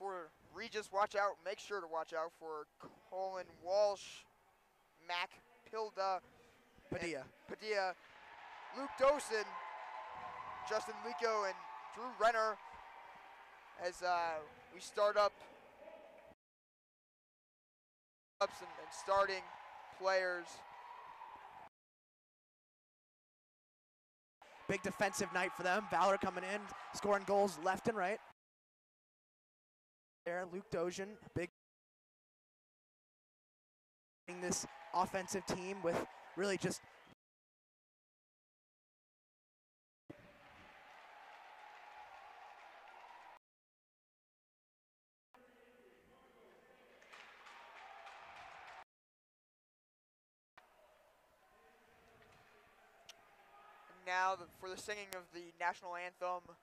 for Regis. Watch out. Make sure to watch out for Colin Walsh, Mac Pilda, Padilla, Luke Dosen, Justin Lico, and Drew Renner as we start up and starting players. Big defensive night for them. Valor coming in, scoring goals left and right. There, Luke Dojan, big this offensive team with really just now for the singing of the national anthem.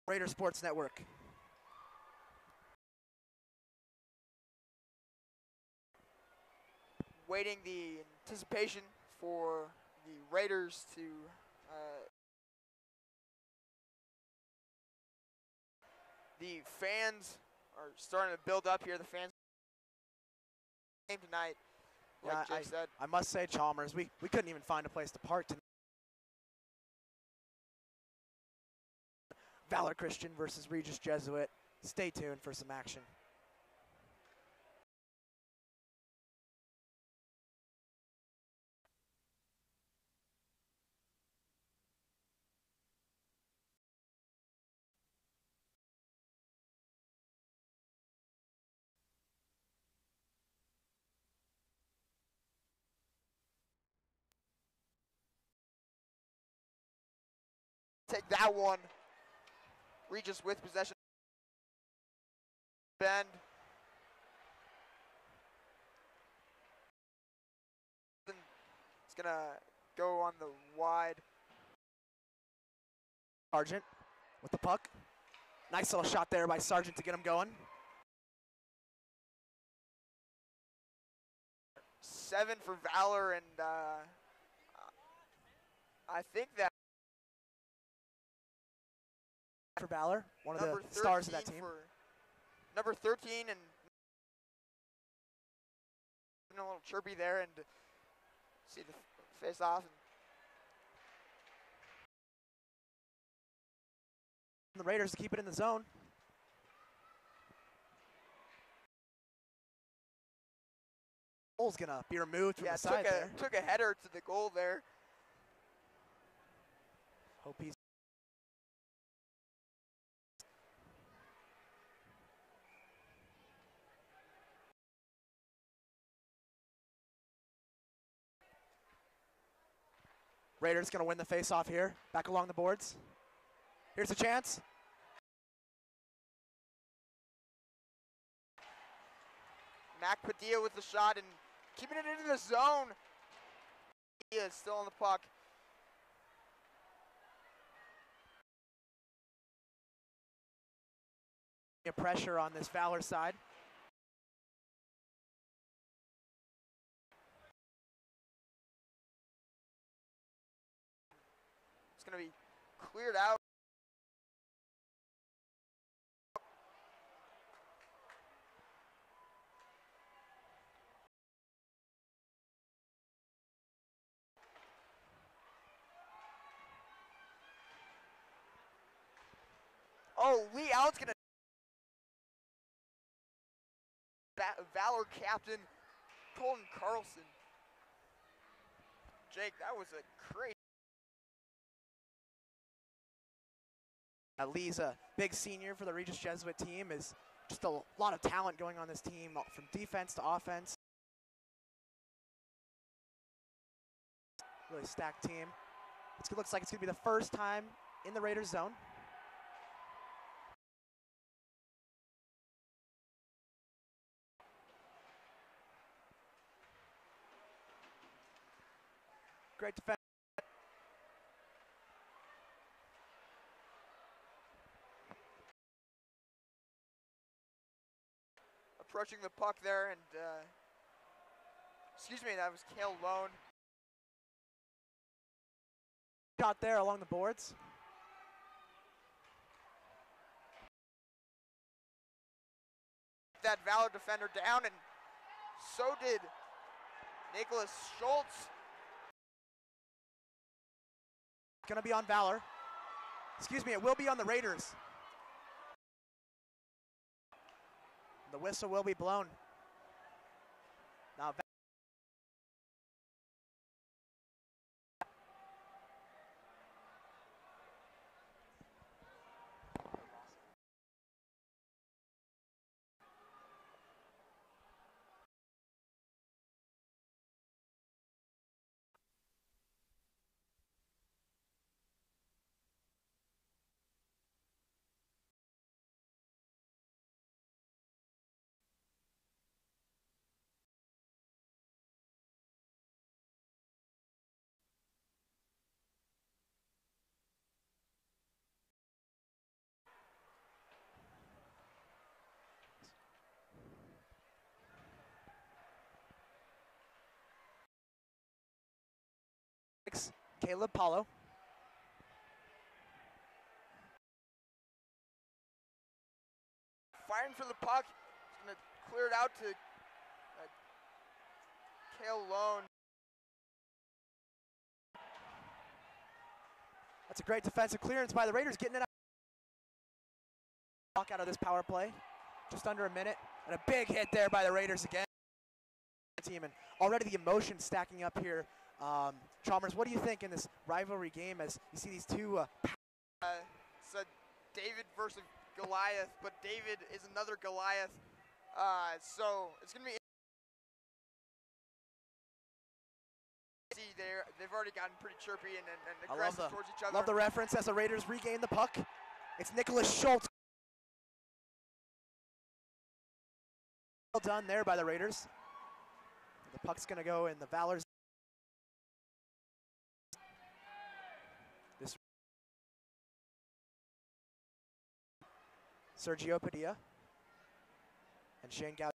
Raider Sports Network. Waiting the anticipation for the Raiders to the fans are starting to build up here. The fans came tonight, like Jay said. I must say, Chalmers, we couldn't even find a place to park tonight. Valor Christian versus Regis Jesuit. Stay tuned for some action. Take that one. Regis with possession. Bend. It's gonna go on the wide. Sargent with the puck. Nice little shot there by Sargent to get him going. 7 for Valor, and I think that for Valor, one of the stars of that team. Number 13, and a little chirpy there, and see the face off. And the Raiders keep it in the zone. Goal's gonna be removed from the side there. Took a header to the goal there. Hope he's Raiders gonna win the face-off here. Back along the boards. Here's a chance. Mac Padilla with the shot and keeping it into the zone. He is still on the puck. Pressure on this Valor side. It's going to be cleared out. Oh, Lee Allen's gonna. Valor captain Colton Carlson. Jake, that was a crazy. Lee's a big senior for the Regis Jesuit team. Is just a lot of talent going on this team, from defense to offense. Really stacked team. It looks like it's going to be the first time in the Raiders zone. Great defense. Approaching the puck there, and excuse me, that was Kale Lone. Shot there along the boards. That Valor defender down, and so did Nicholas Schultz. Gonna be on Valor. Excuse me, it will be on the Raiders. The whistle will be blown. Now Caleb Paulo. Firing for the puck. He's going to clear it out to Kale Lone. That's a great defensive clearance by the Raiders, getting it out. Walk out of this power play. Just under a minute. And a big hit there by the Raiders again. Team, and already the emotion stacking up here. Chalmers, what do you think in this rivalry game as you see these two? It's a David versus Goliath, but David is another Goliath. So it's going to be. They've already gotten pretty chirpy and aggressive towards each other. Love the reference as the Raiders regain the puck. It's Nicholas Schultz. Well done there by the Raiders. The puck's going to go in the Valor's. This Sergio Padilla and Shane Gow.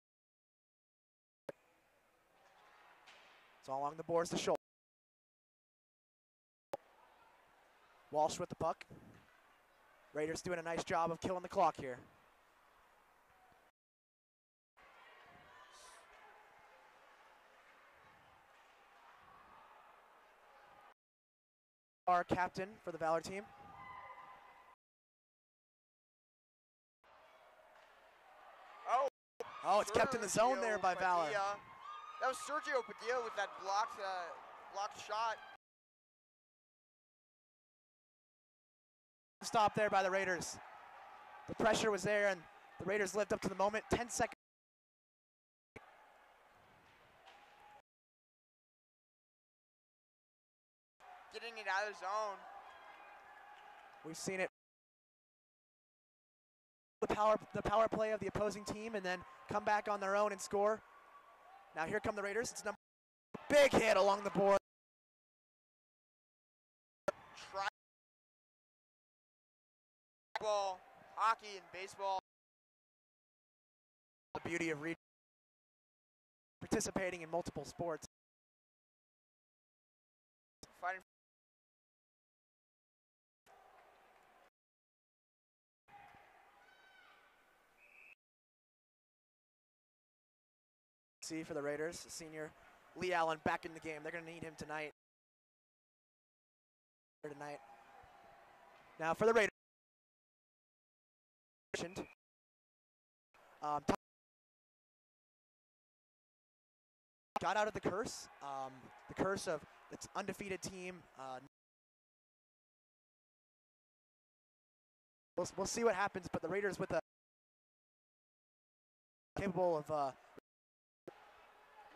It's all along the boards to Schultz. Walsh with the puck. Raiders doing a nice job of killing the clock here. Our captain for the Valor team. Oh, it's kept in the zone there by Valor. That was Sergio Padilla with that blocked shot. Stop there by the Raiders. The pressure was there, and the Raiders lived up to the moment. 10 seconds. Getting it out of the zone. We've seen it. The power play of the opposing team, and then come back on their own and score. Now here come the Raiders. It's number big hit along the board. Ball, hockey, and baseball. The beauty of participating in multiple sports. Fighting. See for the Raiders, senior Lee Allen back in the game. They're going to need him tonight. Now for the Raiders. Got out of the curse of its undefeated team. We'll see what happens, but the Raiders with a capable of. And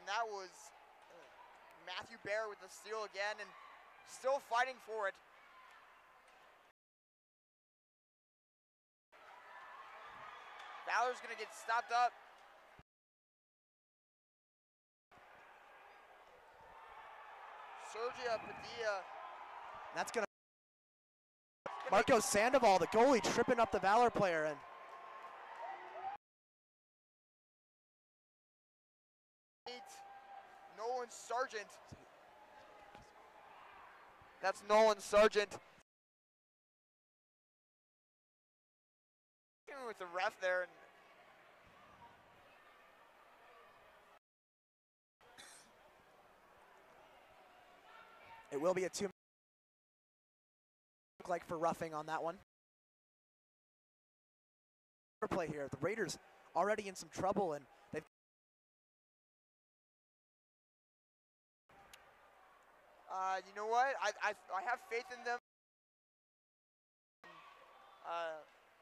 that was Matthew Bear with the steal again, and still fighting for it. Valor's gonna get stopped up. Sergio Padilla. That's gonna. Marco Sandoval, the goalie, tripping up the Valor player, and Nolan Sargent. That's Nolan Sargent. With the ref there. And it will be a 2 like for roughing on that one. Play here. The Raiders already in some trouble, and they've you know what? I have faith in them.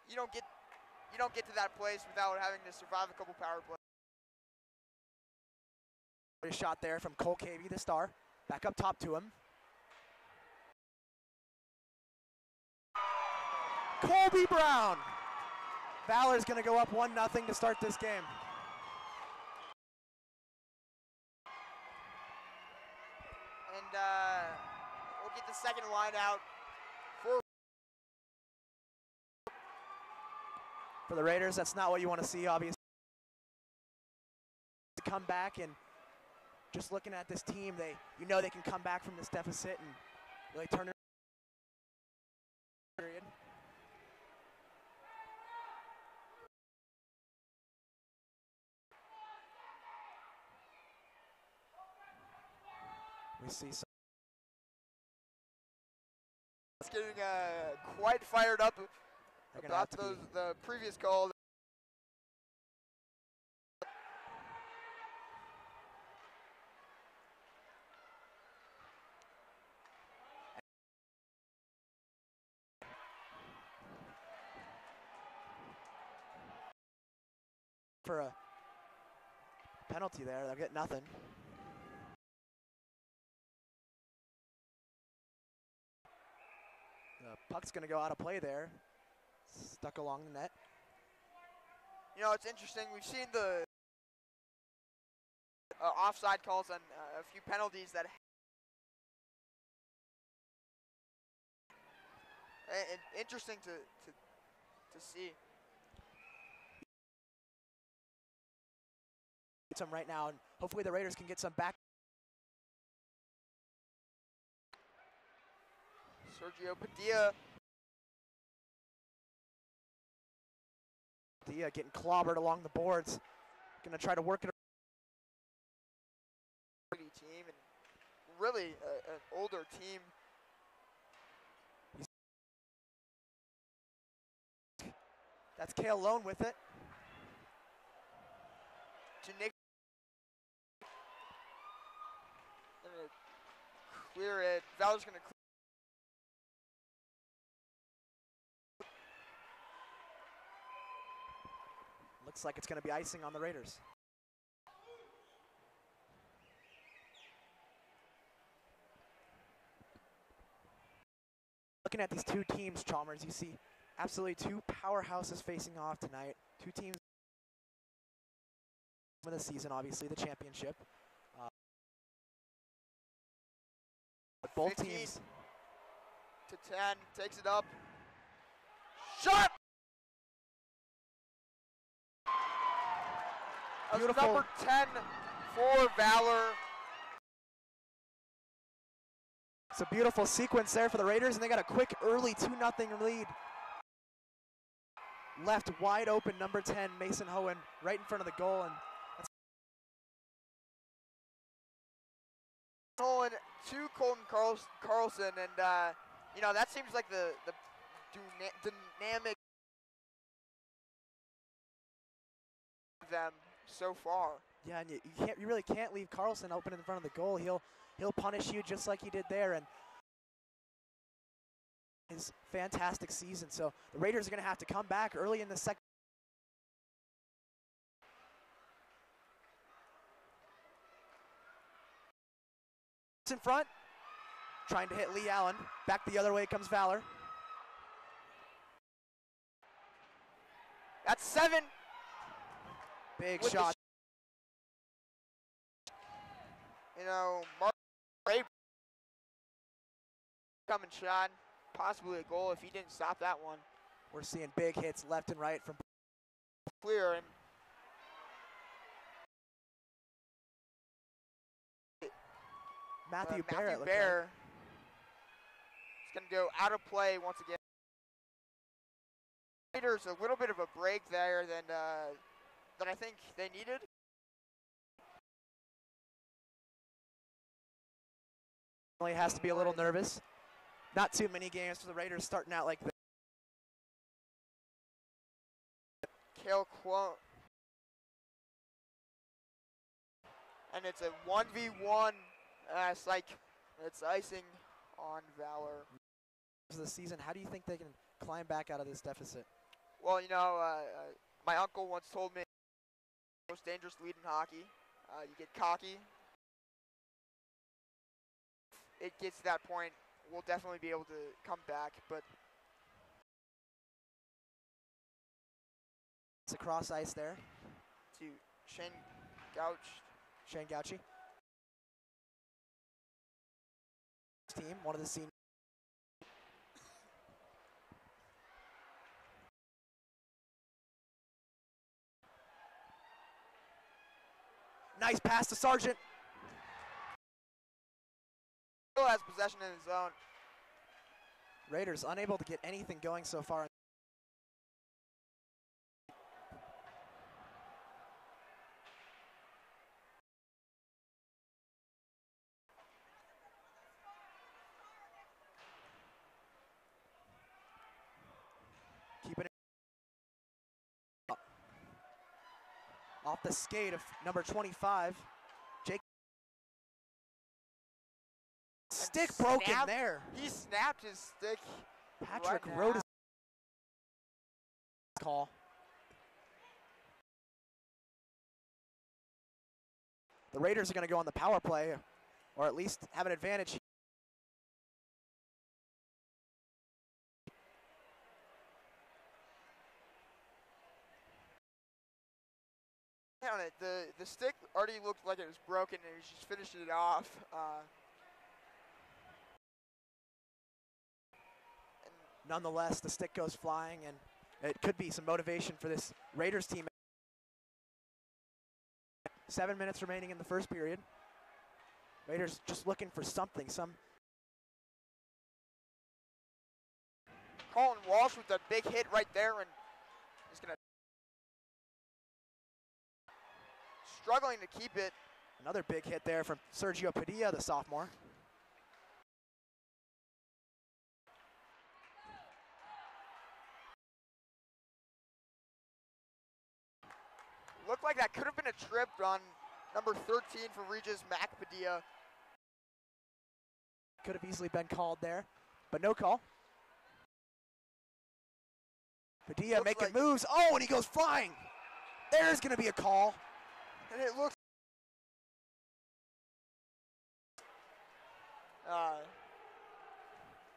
You don't get to that place without having to survive a couple power plays. A shot there from Cole Cavey, the star. Back up top to him. Colby Brown. Valor's going to go up 1-0 to start this game. And we'll get the second line out for the Raiders. That's not what you want to see, obviously. To come back, and just looking at this team, they can come back from this deficit and really turn it. Period. We see some. It's getting quite fired up about the previous call. For a penalty there, they'll get nothing. The puck's going to go out of play there. Stuck along the net. You know, it's interesting. We've seen the offside calls on a few penalties that interesting to see. Some right now, and hopefully the Raiders can get some back. Sergio Padilla. Padilla getting clobbered along the boards. Going to try to work it. Team, and really an older team. That's Kale Lone with it. To Nick. Clear it. Valor's going to clear. Looks like it's going to be icing on the Raiders. Looking at these two teams, Chalmers, you see absolutely two powerhouses facing off tonight. Two teams of the season, obviously, the championship. But both teams. To 10, takes it up. Shot! Beautiful. Number 10 for Valor. It's a beautiful sequence there for the Raiders, and they got a quick early 2-0 lead. Left wide open, number 10, Mason Hohen, right in front of the goal. And Hohen to Colton Carlson, and you know, that seems like the dynamic them so far. Yeah, and you really can't leave Carlson open in front of the goal. He'll punish you just like he did there, and his fantastic season. So the Raiders are going to have to come back early in the second. In front, trying to hit Lee Allen. Back the other way comes Valor. That's 7. Big shot. You know, Mark Ray coming shot, possibly a goal if he didn't stop that one. We're seeing big hits left and right from Clear and Matthew Bear. It's going to go out of play once again. Raiders a little bit of a break there than I think they needed. Only has to be a little nervous. Not too many games for the Raiders starting out like this. Kale Clone. And it's a 1v1. It's icing on Valor. The season, how do you think they can climb back out of this deficit? Well, you know, my uncle once told me the most dangerous lead in hockey. You get cocky. It gets to that point, we'll definitely be able to come back, but it's a cross ice there to Shane Gauchi. Team, one of the seniors. Nice pass to Sargent. Still has possession in his zone. Raiders unable to get anything going so far. Keeping it up. Off the skate of number 25, Jake. Stick broken there. He snapped his stick. Patrick wrote his call. The Raiders are going to go on the power play, or at least have an advantage. On it, the stick already looked like it was broken, and he's just finishing it off. Nonetheless, the stick goes flying, and it could be some motivation for this Raiders team. 7 minutes remaining in the first period. Raiders just looking for something. Colin Walsh with a big hit right there, and he's going to struggling to keep it. Another big hit there from Sergio Padilla, the sophomore. Looked like that could have been a trip on number 13 for Regis Mac Padilla. Could have easily been called there, but no call. Padilla making moves. Oh, and he goes flying. There's going to be a call. And it looks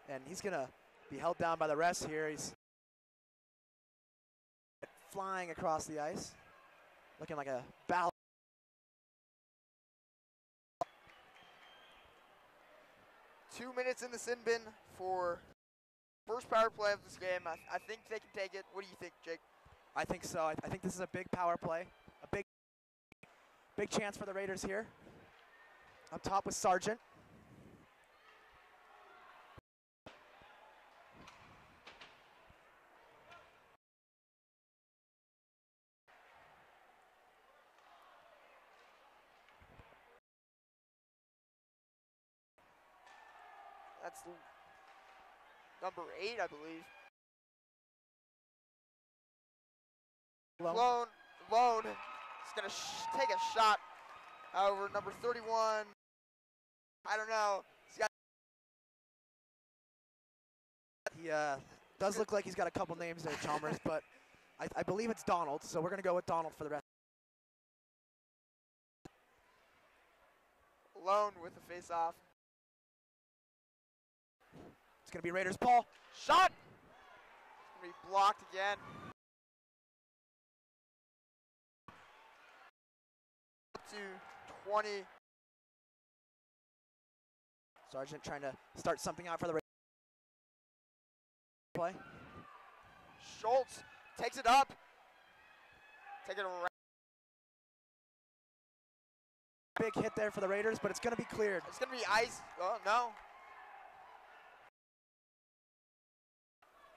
and he's going to be held down by the refs here. He's flying across the ice, looking like a ball. Two minutes in the sin bin for first power play of this game. I think they can take it. What do you think, Jake? I think so. I think this is a big power play, a big chance for the Raiders here. Up top with Sargent. That's number 8, I believe. Lone. He's going to take a shot over number 31. I don't know. He does look like he's got a couple names there, Chalmers, but I believe it's Donald, so we're going to go with Donald for the rest. Alone with the face-off. It's going to be Raiders ball. Shot! It's going to be blocked again. Up to 20. Sargent trying to start something out for the Raiders. Play. Schultz takes it up. Take it around. Big hit there for the Raiders, but it's going to be cleared. It's going to be ice. Oh, no.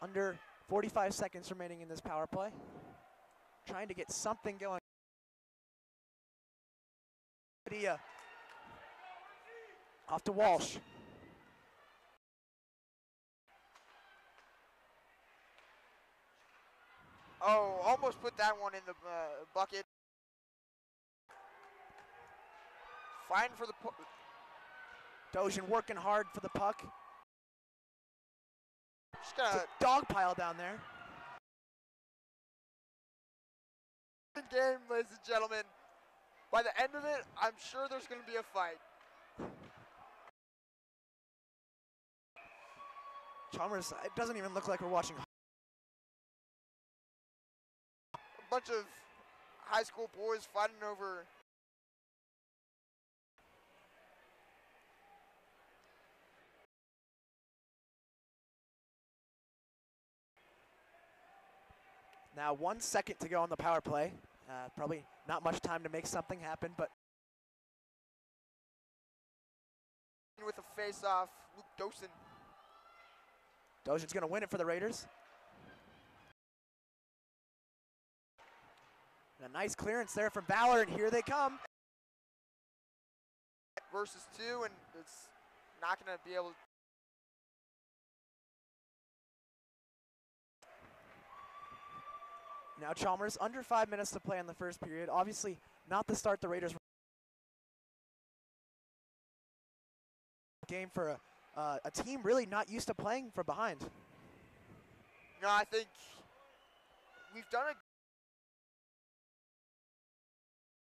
Under 45 seconds remaining in this power play. Trying to get something going. Padilla. Off to Walsh. Oh, almost put that one in the bucket. Fine for the Dojan working hard for the puck. Just gonna it's a dog pile down there. Game, ladies and gentlemen. By the end of it, I'm sure there's going to be a fight. Chalmers, it doesn't even look like we're watching. A bunch of high school boys fighting over. Now 1 second to go on the power play. Probably not much time to make something happen, but. With a face-off, Luke Dosen. Dojan's going to win it for the Raiders. And a nice clearance there from Valor, and here they come. Versus 2, and it's not going to be able to. Now Chalmers, under 5 minutes to play in the first period. Obviously not the start the Raiders game for a team really not used to playing from behind. No, I think we've done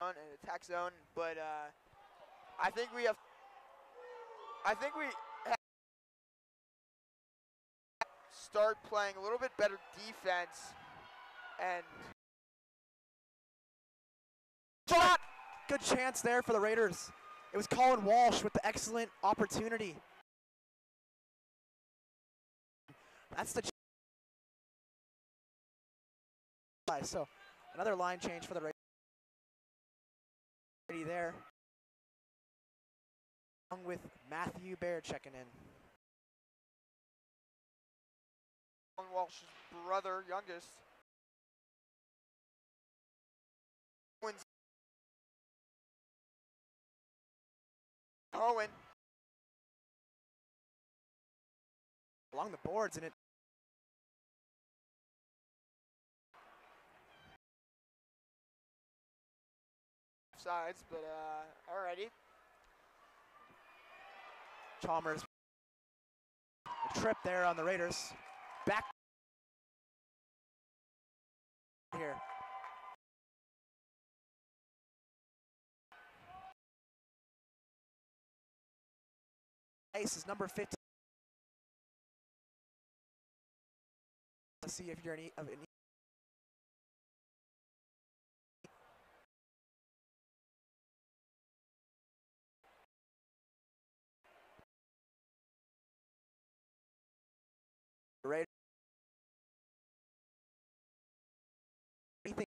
an attack zone, but I think we have start playing a little bit better defense. And shot! Good chance there for the Raiders. It was Colin Walsh with the excellent opportunity. That's the so another line change for the Raiders there. Along with Matthew Baird checking in. Colin Walsh's brother, youngest. Owen along the boards, and it sides, but alrighty. Chalmers a trip there on the Raiders. Back here. Ace is number 15. Let's see if you're any of any. Right. Anything.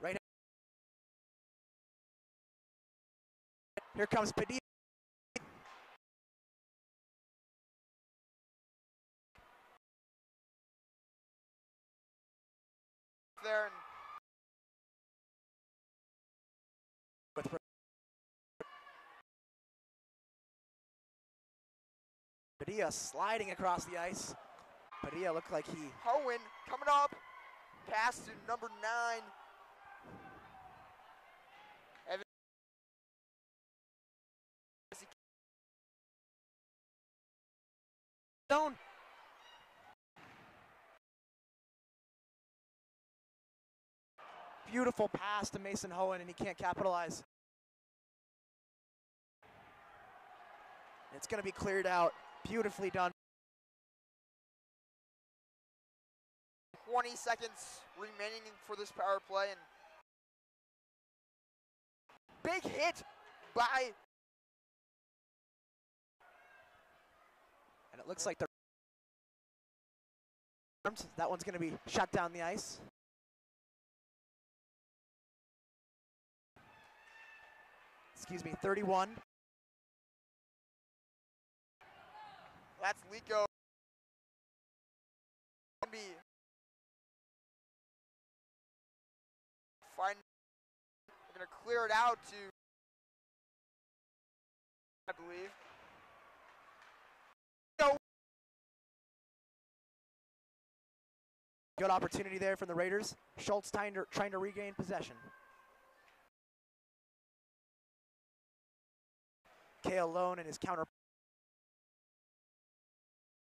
Right. Here comes Padilla. There and with Padilla sliding across the ice. Padilla looked like he. Hohen coming up. Pass to number 9. Zone. Beautiful pass to Mason Hohen, and he can't capitalize. It's going to be cleared out. Beautifully done. 20 seconds remaining for this power play, and big hit by. And it looks like that one's going to be shot down the ice. Excuse me, 31. That's Lico. We're going to clear it out to, I believe. No. Good opportunity there from the Raiders. Schultz trying to regain possession. Kale Lone and his counter.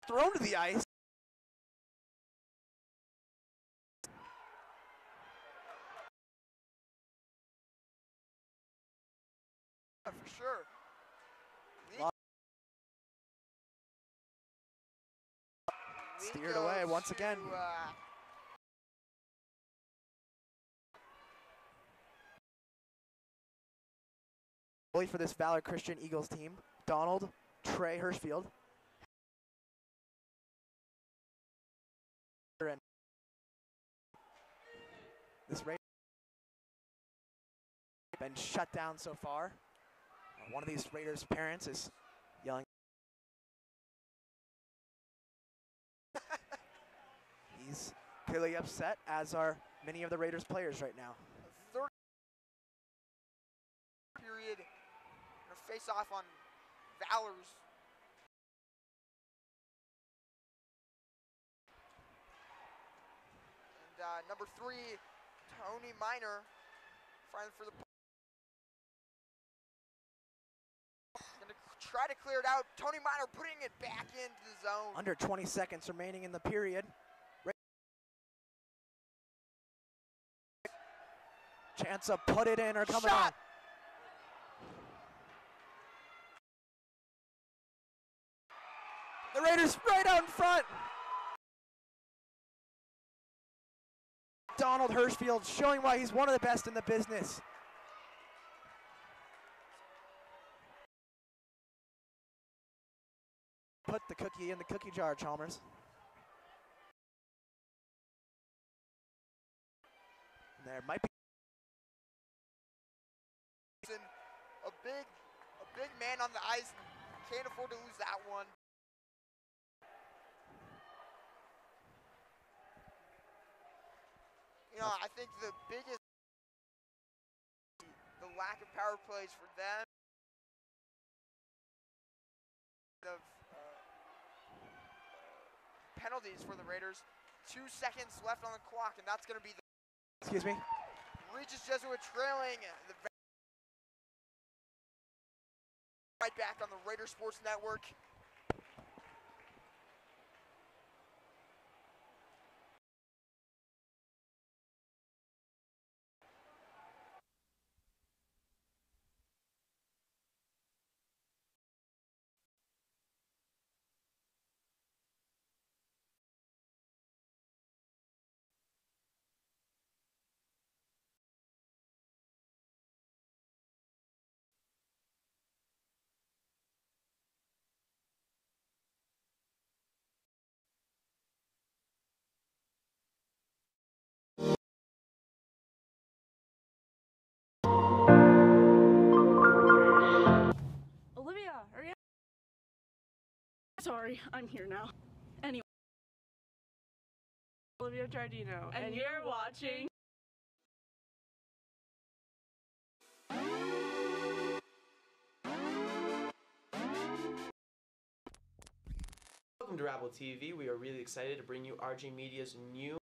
Thrown to the ice. For sure. Steered away once again. Goalie for this Valor Christian Eagles team, Donald Trey Hirschfield. And this Raider been shut down so far. One of these Raiders' parents is yelling. He's clearly upset, as are many of the Raiders players right now. Third period, face off on Valor's. And number 3, Tony Miner, fighting for the. Gonna try to clear it out. Tony Miner putting it back into the zone. Under 20 seconds remaining in the period. Chance to put it in or coming on. The Raiders right out in front. Donald Hirschfield showing why he's one of the best in the business. Put the cookie in the cookie jar, Chalmers. There might be a big man on the ice. Can't afford to lose that one. You know, I think the biggest, the lack of power plays for them, of penalties for the Raiders. 2 seconds left on the clock, and that's going to be the. Excuse me. Regis Jesuit trailing the. Right back on the Raider Sports Network. Sorry, I'm here now. Anyway, Olivia Giardino, and you're watching. Welcome to Rabble TV. We are really excited to bring you RJ Media's new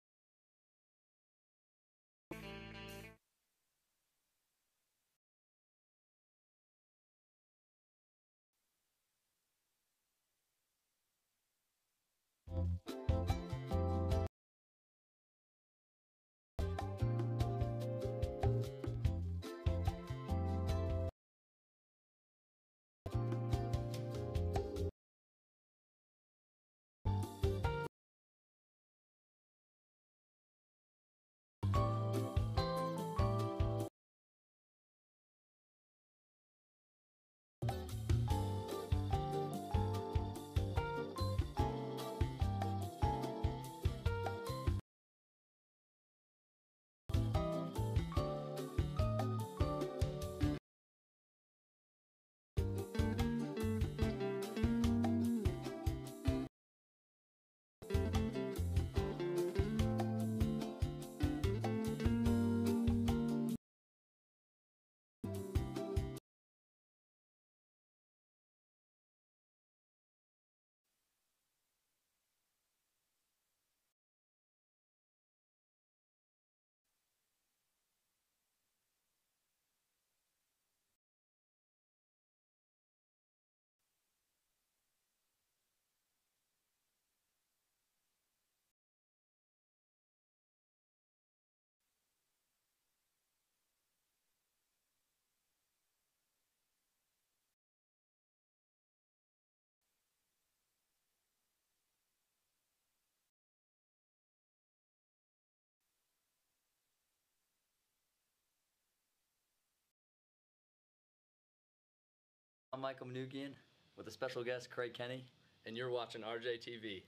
I'm Michael Manugian with a special guest, Craig Kenny, and you're watching RJTV.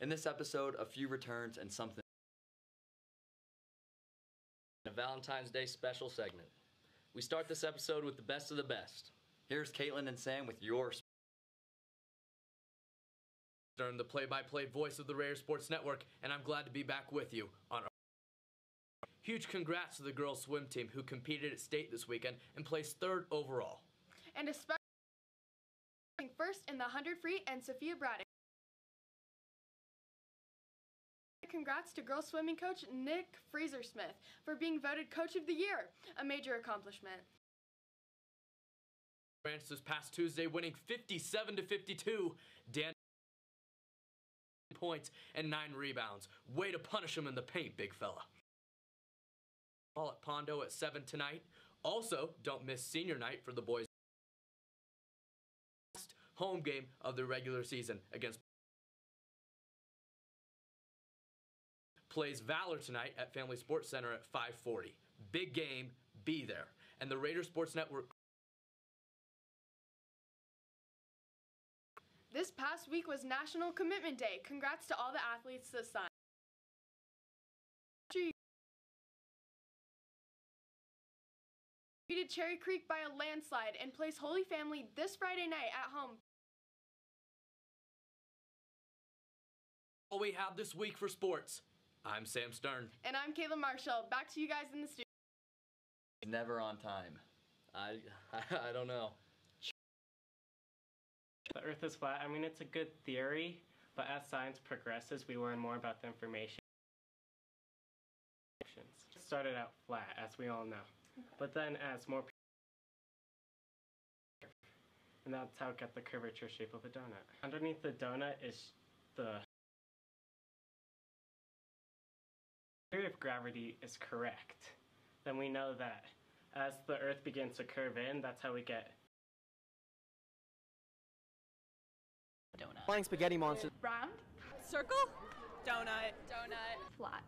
In this episode, a few returns and something. A Valentine's Day special segment. We start this episode with the best of the best. Here's Caitlin and Sam with your Stern, the play-by-play voice of the Raider Sports Network, and I'm glad to be back with you on our huge congrats to the girls swim team who competed at state this weekend and placed 3rd overall. And especially first in the 100 free and Sophia Braddock. Congrats to girls swimming coach Nick Fraser-Smith for being voted Coach of the Year, a major accomplishment. France this past Tuesday, winning 57-52. Dan points and 9 rebounds. Way to punish him in the paint, big fella. All at Pondo at 7 tonight. Also, don't miss senior night for the boys. Home game of the regular season against plays Valor tonight at Family Sports Center at 5:40. Big game, be there. And the Raider Sports Network. This past week was National Commitment Day. Congrats to all the athletes that signed. Defeated Cherry Creek by a landslide and plays Holy Family this Friday night at home. All we have this week for sports. I'm Sam Stern. And I'm Kayla Marshall. Back to you guys in the studio. Never on time. I don't know. The Earth is flat. I mean, it's a good theory, but as science progresses, we learn more about the information. It started out flat, as we all know, but then as more people, and that's how it got the curvature shape of a donut. Underneath the donut is the theory of gravity is correct. Then we know that as the Earth begins to curve in, that's how we get donut. Flying spaghetti monster. Round. Circle. Donut. Donut. Flat.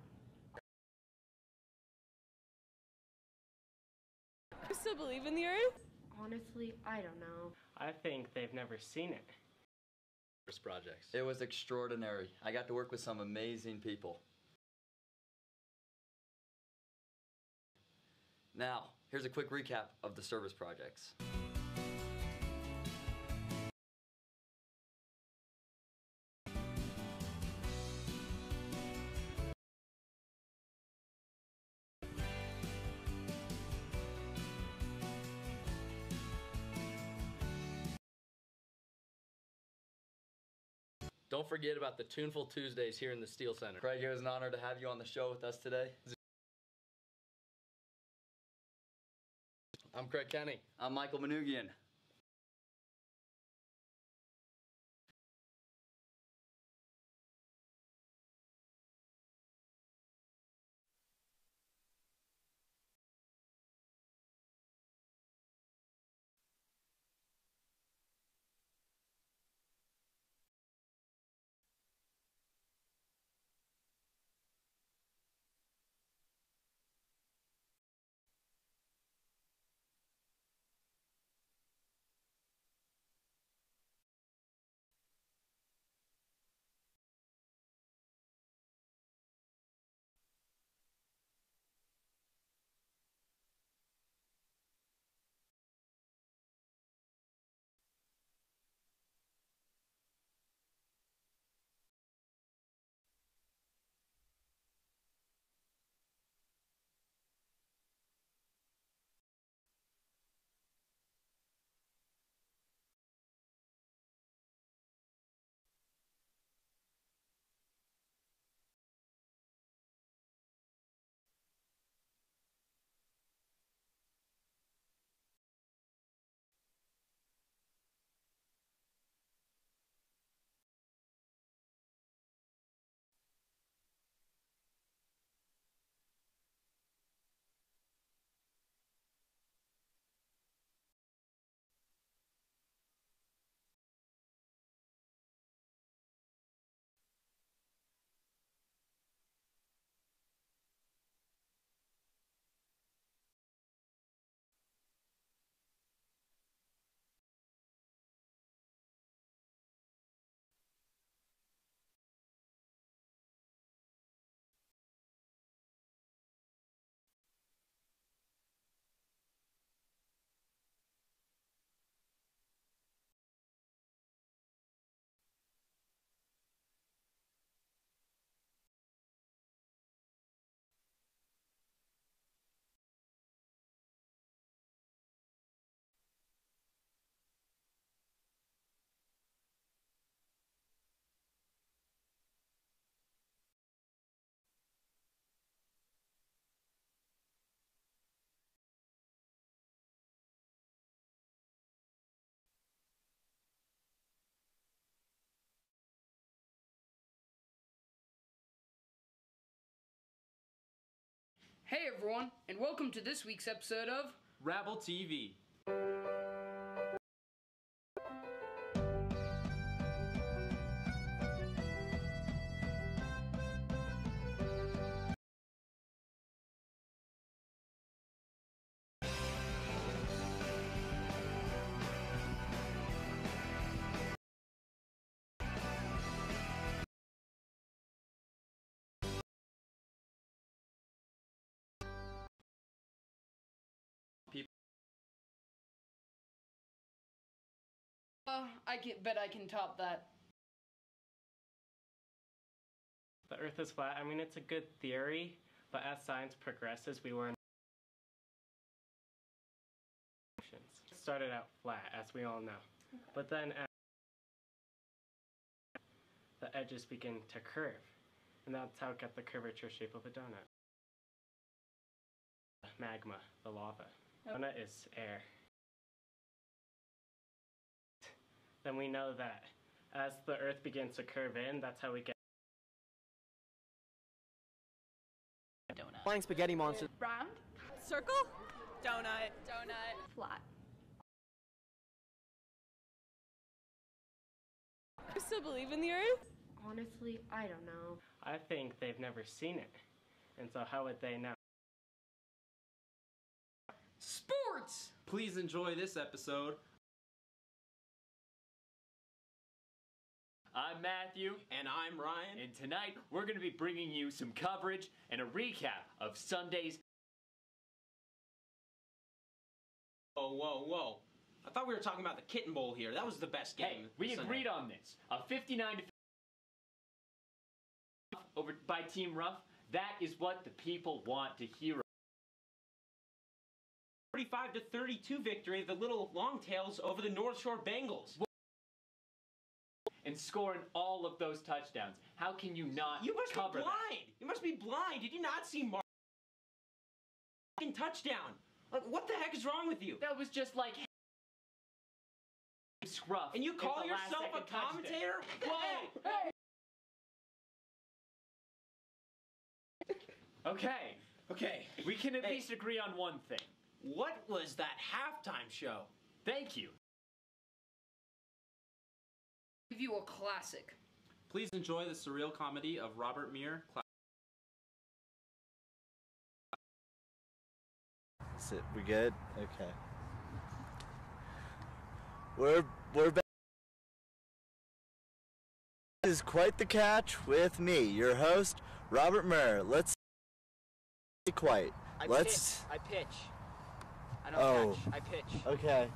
You still believe in the Earth? Honestly, I don't know. I think they've never seen it. projects. It was extraordinary. I got to work with some amazing people. Now, here's a quick recap of the service projects. Don't forget about the Tuneful Tuesdays here in the Steel Center. Craig, it was an honor to have you on the show with us today. I'm Craig Kenny. I'm Michael Manugian. Hey everyone, and welcome to this week's episode of Rabble TV. I can top that. The Earth is flat. I mean, it's a good theory, but as science progresses, we learn it started out flat, as we all know. But then as the edges begin to curve, and that's how it got the curvature shape of a donut. Magma, the lava. Donut is air. Then we know that as the Earth begins to curve in, that's how we get Donut. Flying spaghetti monster. Round. Circle. Donut. Donut. Flat. I still believe in the Earth? Honestly, I don't know. I think they've never seen it. And so how would they know? Sports! Please enjoy this episode. I'm Matthew. And I'm Ryan. And tonight we're going to be bringing you some coverage and a recap of Sunday's. Whoa. I thought we were talking about the Kitten Bowl here. That was the best game. Hey, we agreed on this. A 59 to over by Team Ruff. That is what the people want to hear. 45 to 32 victory of the Little Longtails over the North Shore Bengals. And scoring all of those touchdowns. How can you not You must cover be blind. that? You must be blind. Did you not see Mark touchdown Like, what the heck is wrong with you? That was just like scruff. And you in call the last yourself a second touchdown. commentator? Whoa! Hey! Okay. Okay. We can at least agree on one thing. What was that halftime show? Thank you. Give you a classic. Please enjoy the surreal comedy of Robert Muir. We good? Okay. We're back. This is Quite the Catch with me, your host, Robert Muir. Let's be quiet. I pitch. I don't catch. I pitch. Okay.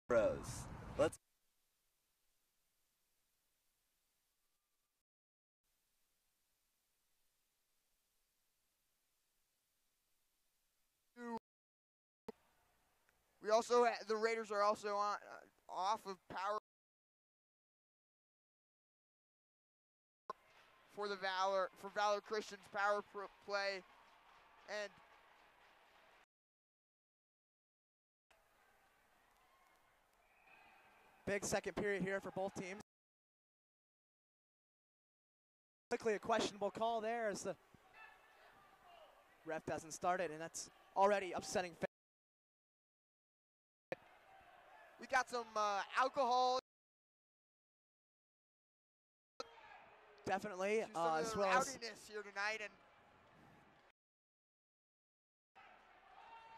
Bros. Let's We also the Raiders are also on off of power for the Valor Christian's power play, and Big second period here for both teams. Quickly a questionable call there as the ref doesn't start it, and that's already upsetting. We got some alcohol. Definitely, some as well as rowdiness here tonight, and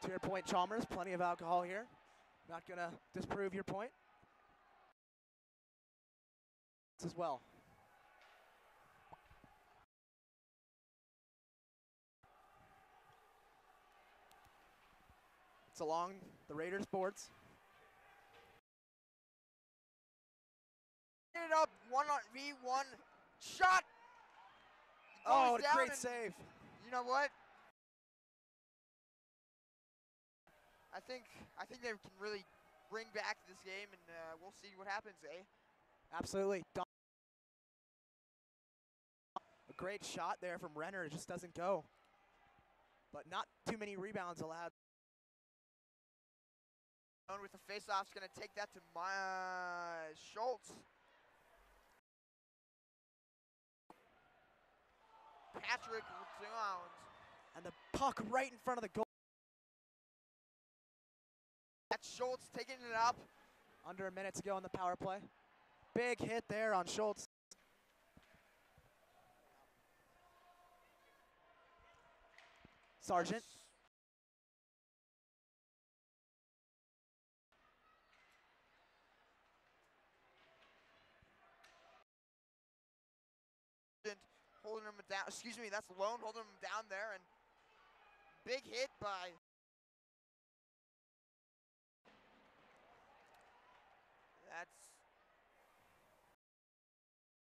to your point, Chalmers, plenty of alcohol here. Not gonna disprove your point as well. It's along the Raiders boards. it up 1v1 shot. Oh, Goes down, great and save. You know what? I think they can really bring back this game, and we'll see what happens, eh? Absolutely. A great shot there from Renner. It just doesn't go. But not too many rebounds allowed. With the faceoff's going to take that to Schultz. Patrick Downs. And the puck right in front of the goal. That's Schultz taking it up. Under a minute to go on the power play. Big hit there on Schultz. Sargent. Holding him down, excuse me, that's Lone holding him down there, and big hit by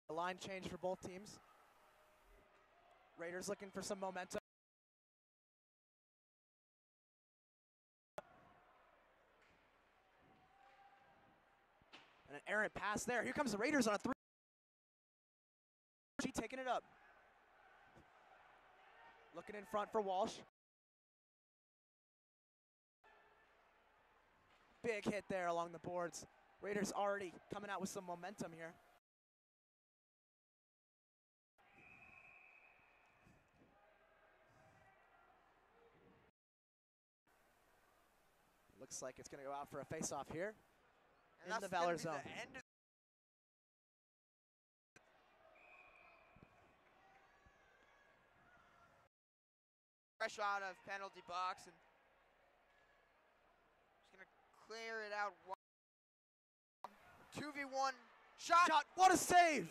a line change for both teams. Raiders looking for some momentum. And an errant pass there. Here comes the Raiders on a 3. Taking it up. Looking in front for Walsh. Big hit there along the boards. Raiders already coming out with some momentum here. Looks like it's going to go out for a face-off here and in the Valor zone. Fresh out of penalty box, and just gonna clear it out. 2v1 shot. What a save!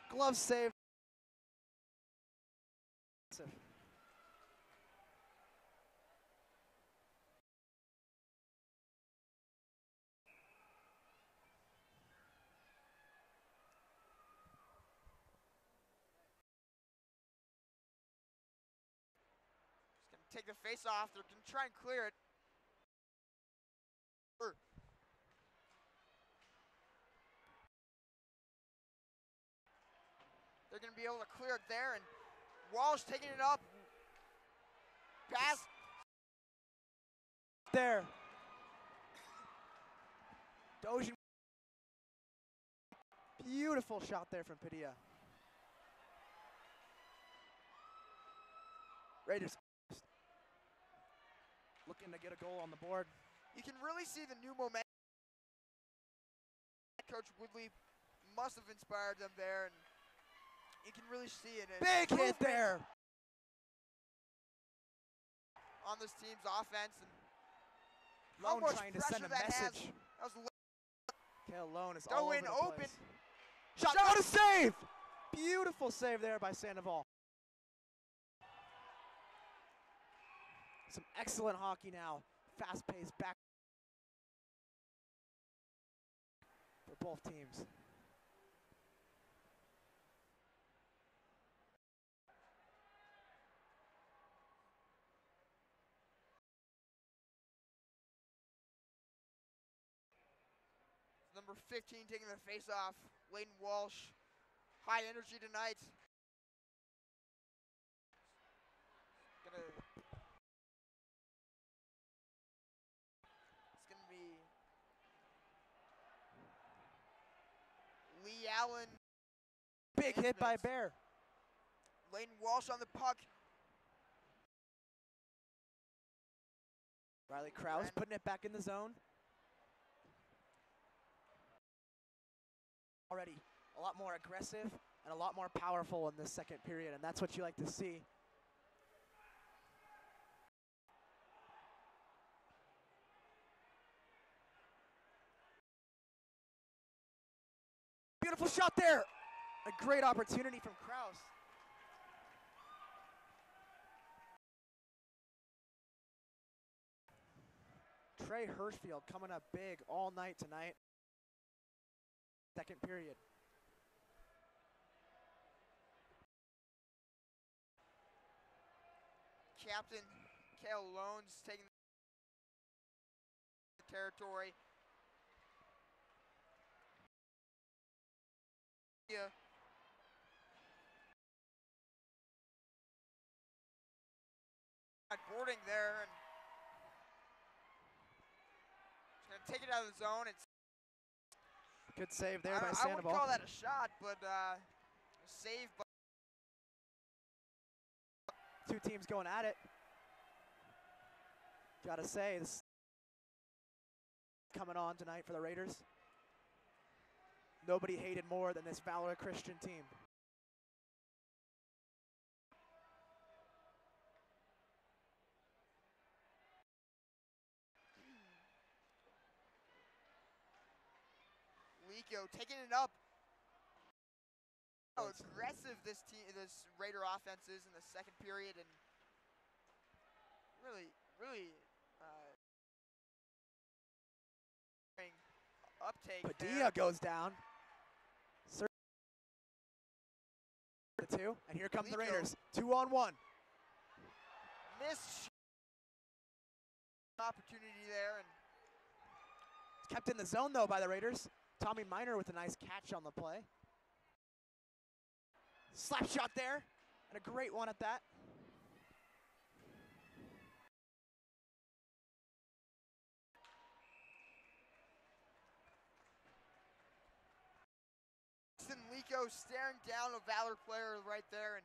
Glove save. take the face off. They're going to try and clear it. They're going to be able to clear it there, and Walsh taking it up. Pass. There. Dojan. Beautiful shot there from Padilla. Raiders looking to get a goal on the board. You can really see the new momentum. Coach Woodley must have inspired them there, and you can really see it. Big hit there on this team's offense, and Lone trying to send a message. Kale Lone is all over the open. Place. Shot, what a save! Beautiful save there by Sandoval. Some excellent hockey now. Fast-paced back for both teams. Number 15 taking the face off, Layton Walsh. High energy tonight. It's gonna be Lee Allen. Big hit by Bear. Layton Walsh on the puck. Riley Krause putting it back in the zone. Already a lot more aggressive and a lot more powerful in this second period, and that's what you like to see. Beautiful shot there. A great opportunity from Krause. Trey Hirschfield coming up big all night tonight. Second period. Captain Kale Lone's taking the territory. Yeah. Boarding there, and he's gonna take it out of the zone. It's good save there by Sandoval. I wouldn't call that a shot, but save. Two teams going at it. Gotta say, this coming on tonight for the Raiders. Nobody hated more than this Valor Christian team. Lico taking it up. How aggressive this Raider offense is in the second period, and really uptake. Padilla goes down. The two, and here come the Raiders. 2-on-1. Missed opportunity there, and it's kept in the zone though by the Raiders. Tommy Miner with a nice catch on the play. Slap shot there, and a great one at that. Lico staring down a Valor player right there, and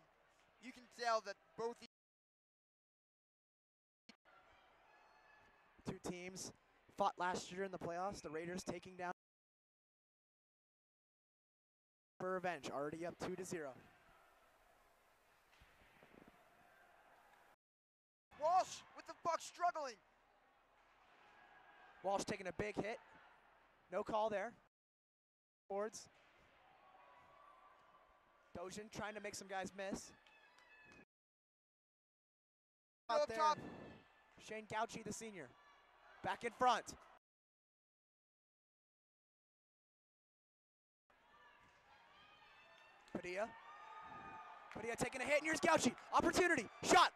you can tell that both two teams fought last year in the playoffs. The Raiders taking down for revenge, already up 2-0. Walsh with the puck struggling. Walsh taking a big hit. No call there. Boards. Dojan trying to make some guys miss. Out there. Top. Shane Gauchi, the senior. Back in front. Padilla. Padilla taking a hit, and here's Gauchi. Opportunity. Shot.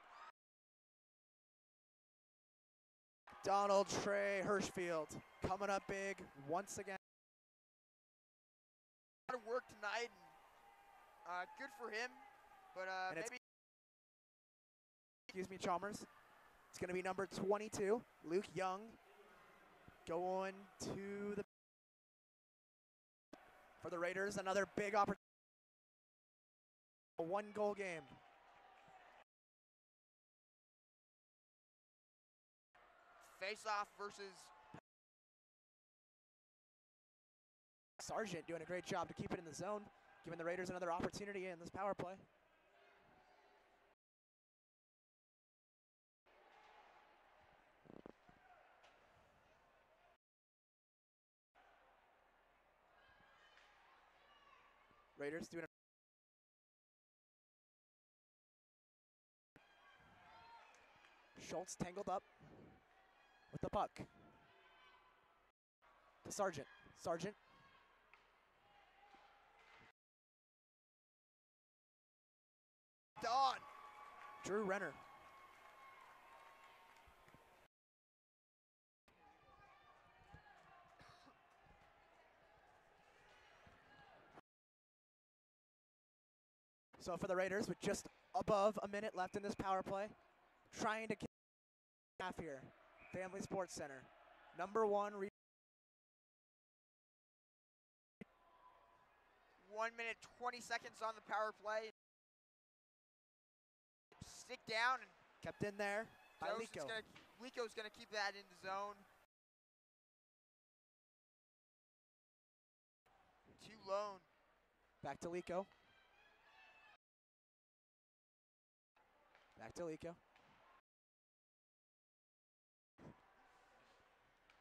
Donald Trey Hirschfield coming up big once again. A lot of work tonight, and good for him, but maybe. Excuse me, Chalmers. It's going to be number 22, Luke Young, going to the. For the Raiders, another big opportunity. A one-goal game. Face-off versus Sargent doing a great job to keep it in the zone, giving the Raiders another opportunity in this power play. Raiders doing Schultz tangled up with the puck. To Sargent. Sargent. Don. Drew Renner. So for the Raiders, with just above a minute left in this power play, trying to get half here. Family Sports Center. Number 1. 1 minute, 20 seconds on the power play. Stick down and kept in there by Lico. Lico's going to keep that in the zone. Too lone. Back to Lico. Back to Lico.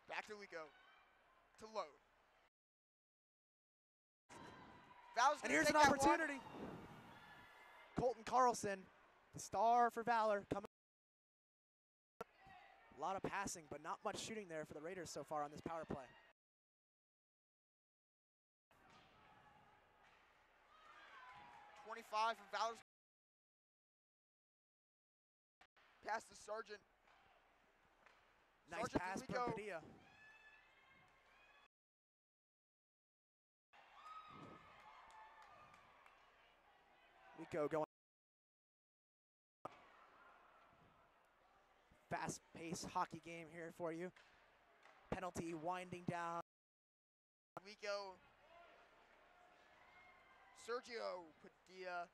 Back to Lico. To load. Valor's and here's an opportunity. Colton Carlson, the star for Valor, coming. A lot of passing, but not much shooting there for the Raiders so far on this power play. .25 for Valor's. Pass to Sargent. Nice Sargent pass from Padilla. Lico going. Fast-paced hockey game here for you. Penalty winding down. Lico. Sergio Padilla.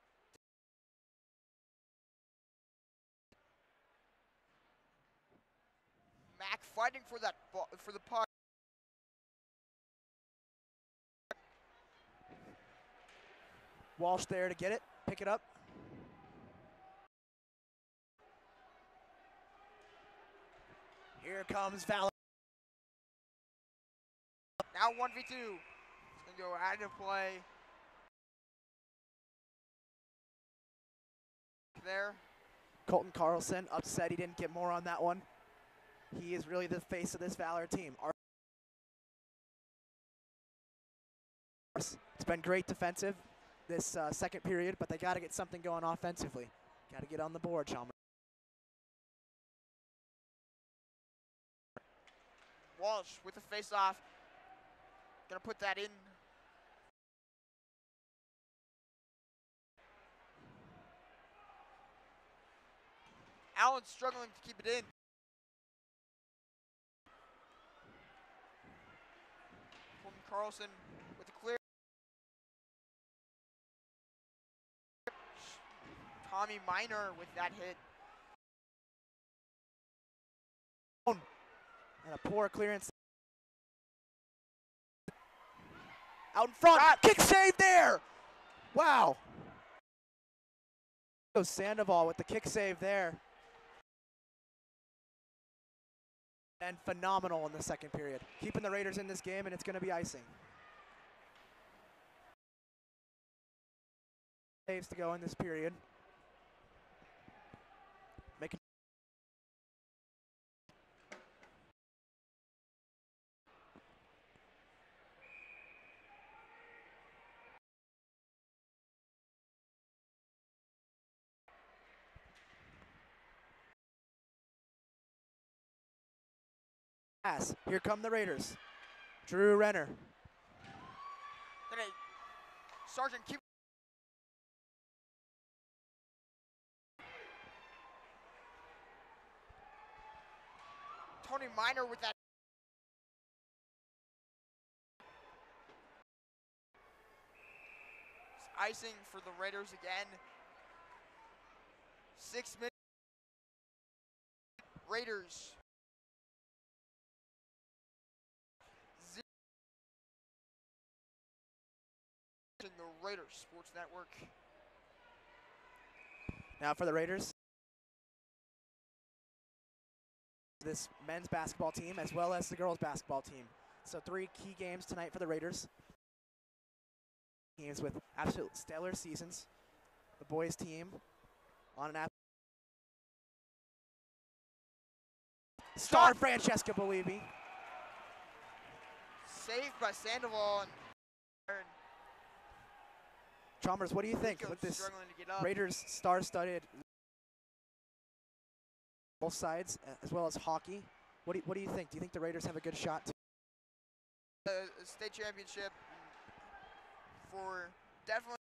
Mac fighting for that ball, for the puck. Walsh there to get it, pick it up. Here comes Valor. Now 1v2. It's going to go out of play. There. Colton Carlson upset he didn't get more on that one. He is really the face of this Valor team. It's been great defensive this second period, but they got to get something going offensively. Got to get on the board, Chalmers. Walsh with the face-off. Gonna put that in. Allen's struggling to keep it in. Colton Carlson with the clear. Tommy Minor with that hit. And a poor clearance. Out in front. Kick save there. Wow. Sandoval with the kick save there. And phenomenal in the second period. Keeping the Raiders in this game, and it's going to be icing. Saves to go in this period. Pass. Here come the Raiders. Drew Renner. Sergeant, keep. Tony Minor with that. Icing for the Raiders again. 6 minutes. Raiders. The Raiders Sports Network. Now for the Raiders. This men's basketball team as well as the girls basketball team. So 3 key games tonight for the Raiders. Teams with absolute stellar seasons. The boys team on an star Francesca Believi. Saved by Sandoval and Chalmers, what do you think with this Raiders star-studded both sides as well as hockey? What do you think? Do you think the Raiders have a good shot to a state championship? For definitely,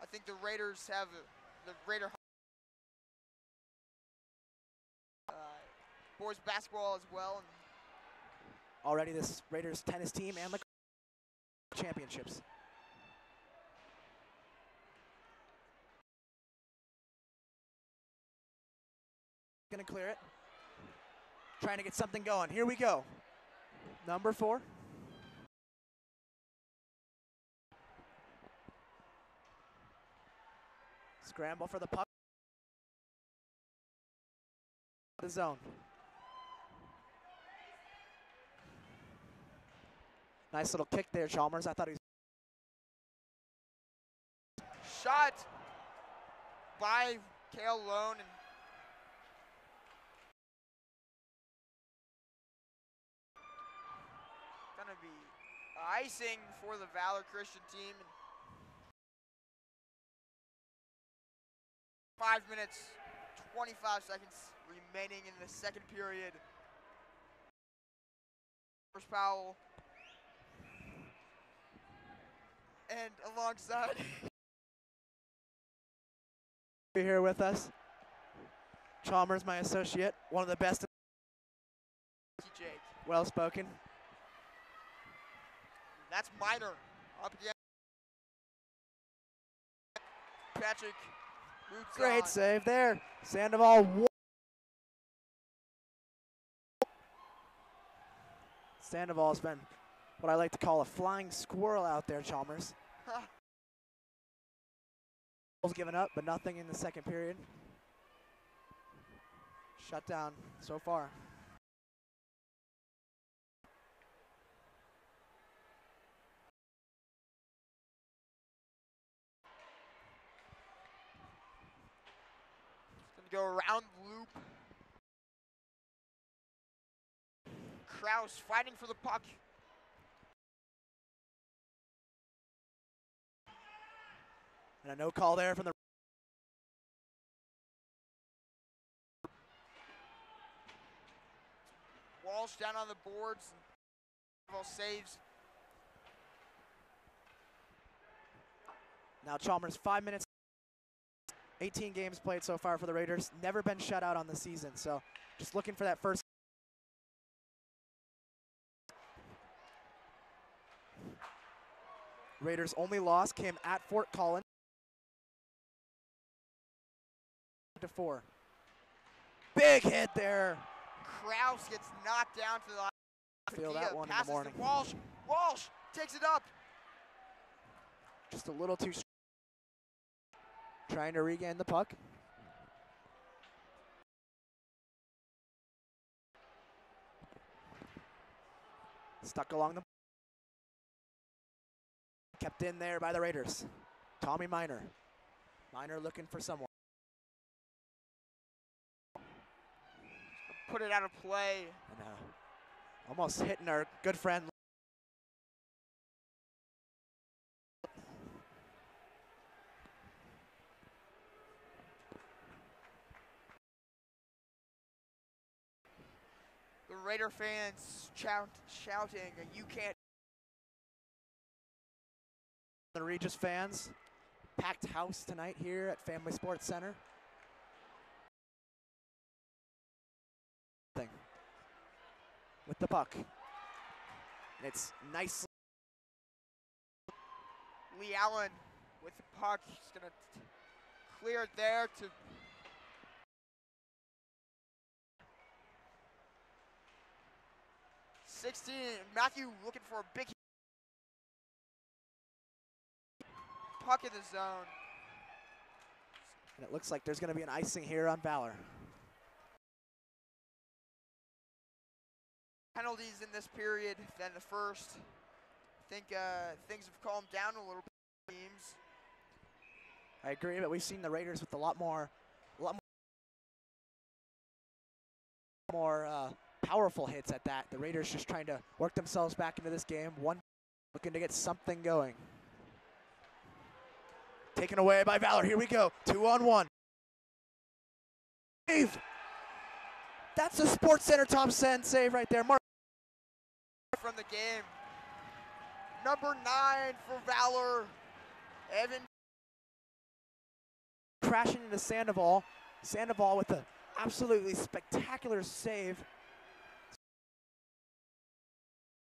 I think the Raiders have the Raider boys basketball as well. And already this Raiders tennis team and the championships. Gonna clear it. Trying to get something going. Here we go. Number 4. Scramble for the puck. The zone. Nice little kick there, Chalmers. I thought he was shot by Kale Lone and gonna be icing for the Valor Christian team. 5 minutes, 25 seconds remaining in the second period. First Powell. And alongside here with us, Chalmers, my associate, one of the best. Jake. Well spoken. That's Minor up again. Patrick. Great save there. Sandoval. Sandoval's been what I like to call a flying squirrel out there, Chalmers. Goals given up, but nothing in the second period. Shut down so far. Go around the loop. Kraus fighting for the puck. And a no call there from the Walsh down on the boards. Saves. Now Chalmers, 5 minutes. 18 games played so far for the Raiders. Never been shut out on the season, so just looking for that first. Raiders' only loss came at Fort Collins. 4. Big hit there. Kraus gets knocked down to the Feel that one in the morning. Walsh. Walsh takes it up. Just a little too strong. Trying to regain the puck. Stuck along the. Kept in there by the Raiders. Tommy Minor. Minor looking for someone. Put it out of play. And, almost hitting our good friend. Raider fans shouting, "You can't." The Regis fans, packed house tonight here at Family Sports Center. With the puck. It's nicely. Lee Allen with the puck. He's going to clear it there to. Matthew looking for a big puck in the zone. And it looks like there's going to be an icing here on Valor. Penalties in this period than the first. I think things have calmed down a little bit. Teams. I agree, but we've seen the Raiders with a lot more powerful hits at that. The Raiders just trying to work themselves back into this game. One looking to get something going. Taken away by Valor. Here we go. 2-on-1. Save. That's a Sports Center Tom Sen save right there. Mark from the game. Number 9 for Valor. Evan crashing into Sandoval. Sandoval with an absolutely spectacular save.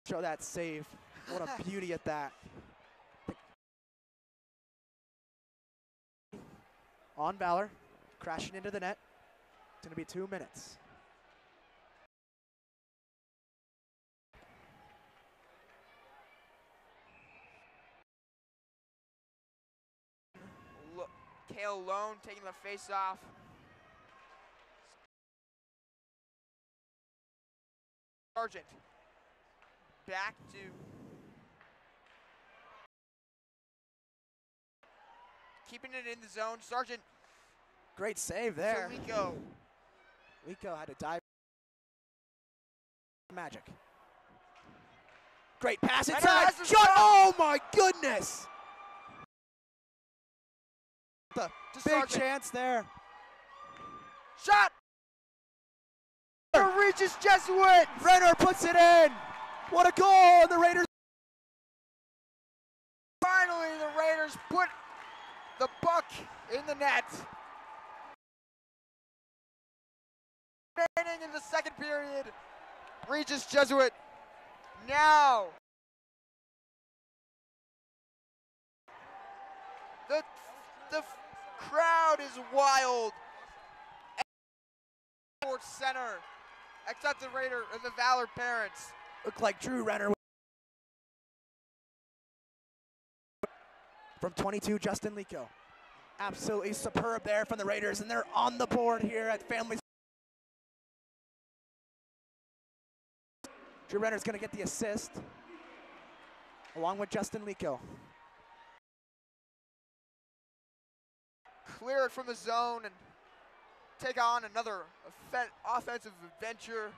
Show that save. What a beauty at that. On Valor, crashing into the net. It's going to be 2 minutes. Kale Lone taking the face off. Sargent back to keeping it in the zone. Sargent. Great save there. Lico. Lico had to dive. Magic. Great pass inside. Shot. Oh my goodness. The big chance there. Shot. Reaches Jesuit. Renner puts it in. What a goal. And the Raiders. Finally, the Raiders put the puck in the net. Remaining in the second period. Regis Jesuit now. The crowd is wild. Sports Center, except the the Valor parents. Look like Drew Renner. From 22, Justin Lico. Absolutely superb there from the Raiders, and they're on the board here at Family. Drew Renner's going to get the assist, along with Justin Lico. Clear it from the zone and take on another offensive adventure.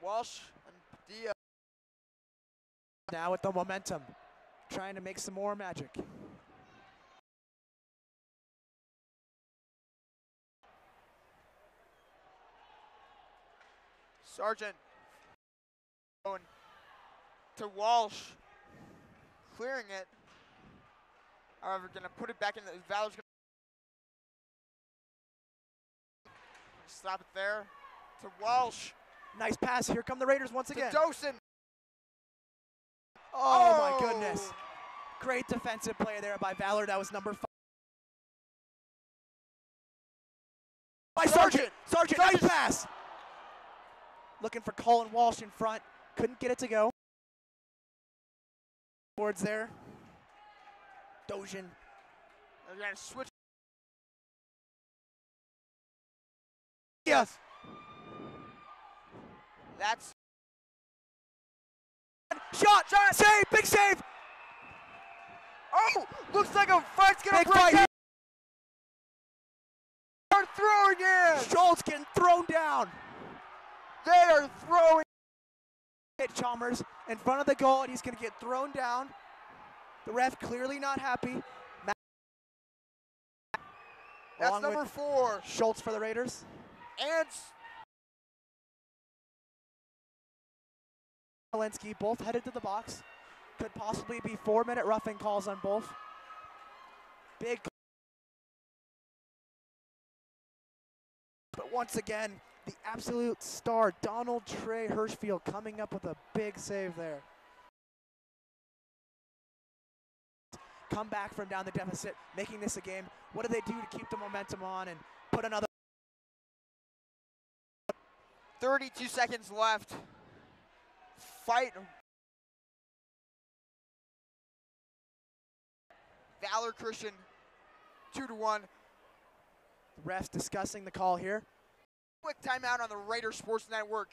Walsh and Padilla. Now with the momentum, trying to make some more magic. Sargent going to Walsh, clearing it. However, gonna put it back in the Valor's gonna stop it there to Walsh. Nice pass. Here come the Raiders once again. To Dosen. Oh my goodness. Great defensive play there by Valor. That was number 5. By Sargent. Sargent, nice pass. Looking for Colin Walsh in front. Couldn't get it to go. Boards there. Dojan. They're going to switch. Yes. That's. Shot. Save. Big save. Oh, looks like a fight's going to break out. They're throwing in. Schultz getting thrown down. They are throwing. Hit Chalmers in front of the goal, and he's going to get thrown down. The ref clearly not happy. That's number 4. Schultz for the Raiders. And Walensky both headed to the box. Could possibly be 4-minute roughing calls on both. Big. But once again, the absolute star, Donald Trey Hirschfield, coming up with a big save there. Come back from down the deficit, making this a game. What do they do to keep the momentum on and put another? 32 seconds left. Fight. Valor Christian, 2-1. Refs discussing the call here. Quick timeout on the Raider Sports Network.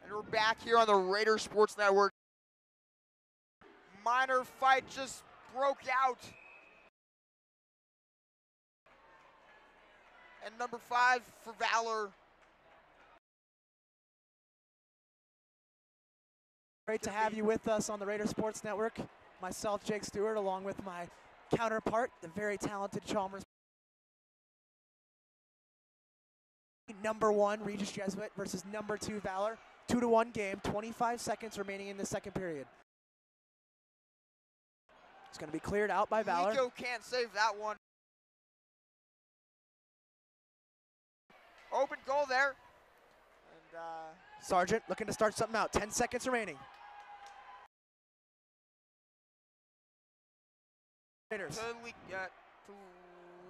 And we're back here on the Raider Sports Network. Minor fight just broke out. And number 5 for Valor. Great to have you with us on the Raider Sports Network. Myself, Jake Stewart, along with my counterpart, the very talented Chalmers. Number 1, Regis Jesuit versus number 2, Valor. 2-1 game, 25 seconds remaining in the second period. It's going to be cleared out by Valor. Nico can't save that one. Open goal there. And Sargent looking to start something out. 10 seconds remaining. Raiders. To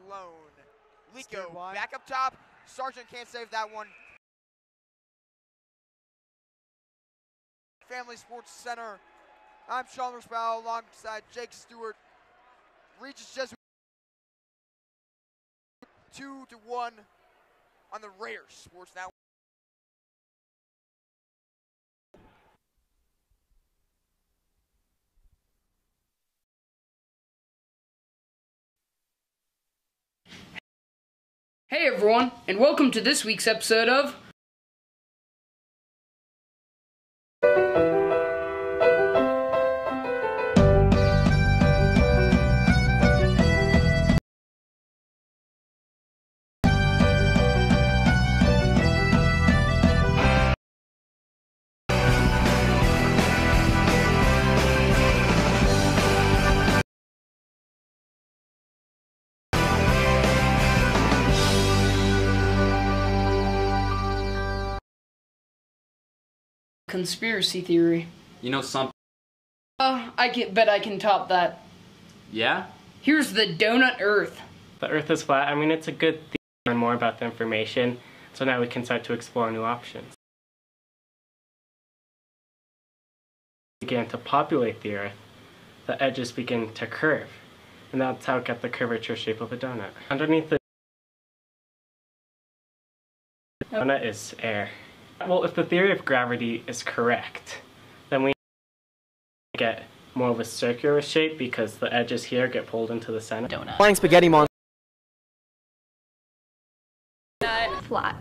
Lone. Lico back up top. Sargent can't save that one. Family Sports Center. I'm Chalmers Powell alongside Jake Stewart. Regis Jesuit. 2-1 on the Raiders Sports Network. Hey everyone, and welcome to this week's episode of conspiracy theory. You know something? I can top that. Yeah? Here's the donut Earth. The Earth is flat. I mean, it's a good thing to learn more about the information, so now we can start to explore new options. Began to populate the Earth, the edges begin to curve, and that's how it got the curvature shape of a donut. Underneath the donut is air. Well, if the theory of gravity is correct, then we get more of a circular shape because the edges here get pulled into the center. Donut. Flying spaghetti monster. Flat.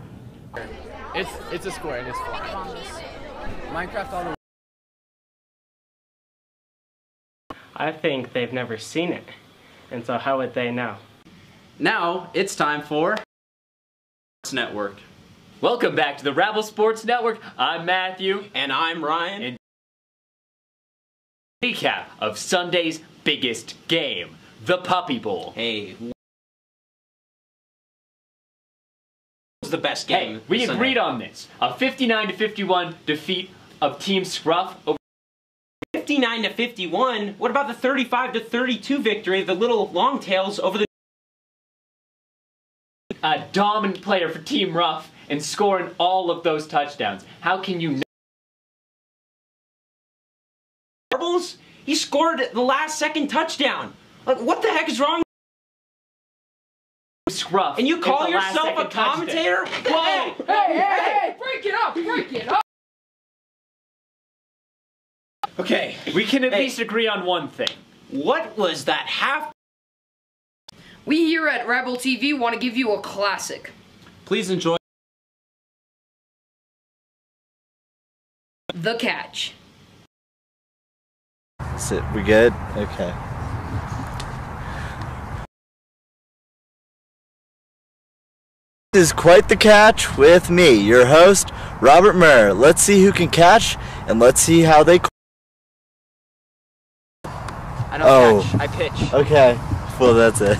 It's a square and it's flat. Minecraft all the way. I think they've never seen it, and so how would they know? Now it's time for Network. Welcome back to the Rabble Sports Network. I'm Matthew. And I'm Ryan. And recap of Sunday's biggest game, the Puppy Bowl. Hey, what was the best game? Hey, we agreed on this. A 59-51 defeat of Team Scruff over 59 59-51. What about the 35-32 victory of the little long tails over the... A dominant player for Team Rough and scoring all of those touchdowns. How can you... Marbles? He scored the last second touchdown. Like, what the heck is wrong? Scruff. And you call yourself a commentator? Whoa! Hey, break it up, break it up! Okay. We can at least agree on one thing. What was that half? We here at Rebel TV want to give you a classic. Please enjoy. The Catch. Sit. We good? Okay. This is Quite the Catch with me, your host, Robert Murr. Let's see who can catch, and let's see how they... I don't catch, I pitch. Okay. Well, that's it.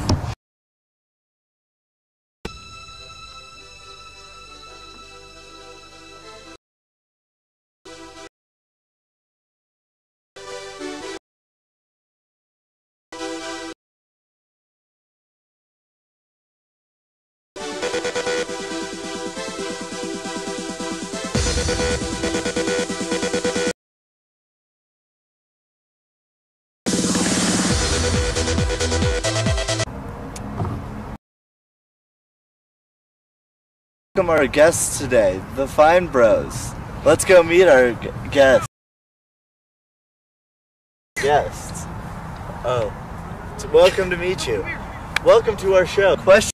Welcome our guests today, the Fine Bros. Let's go meet our guests. Oh, welcome to meet you. Welcome to our show. Question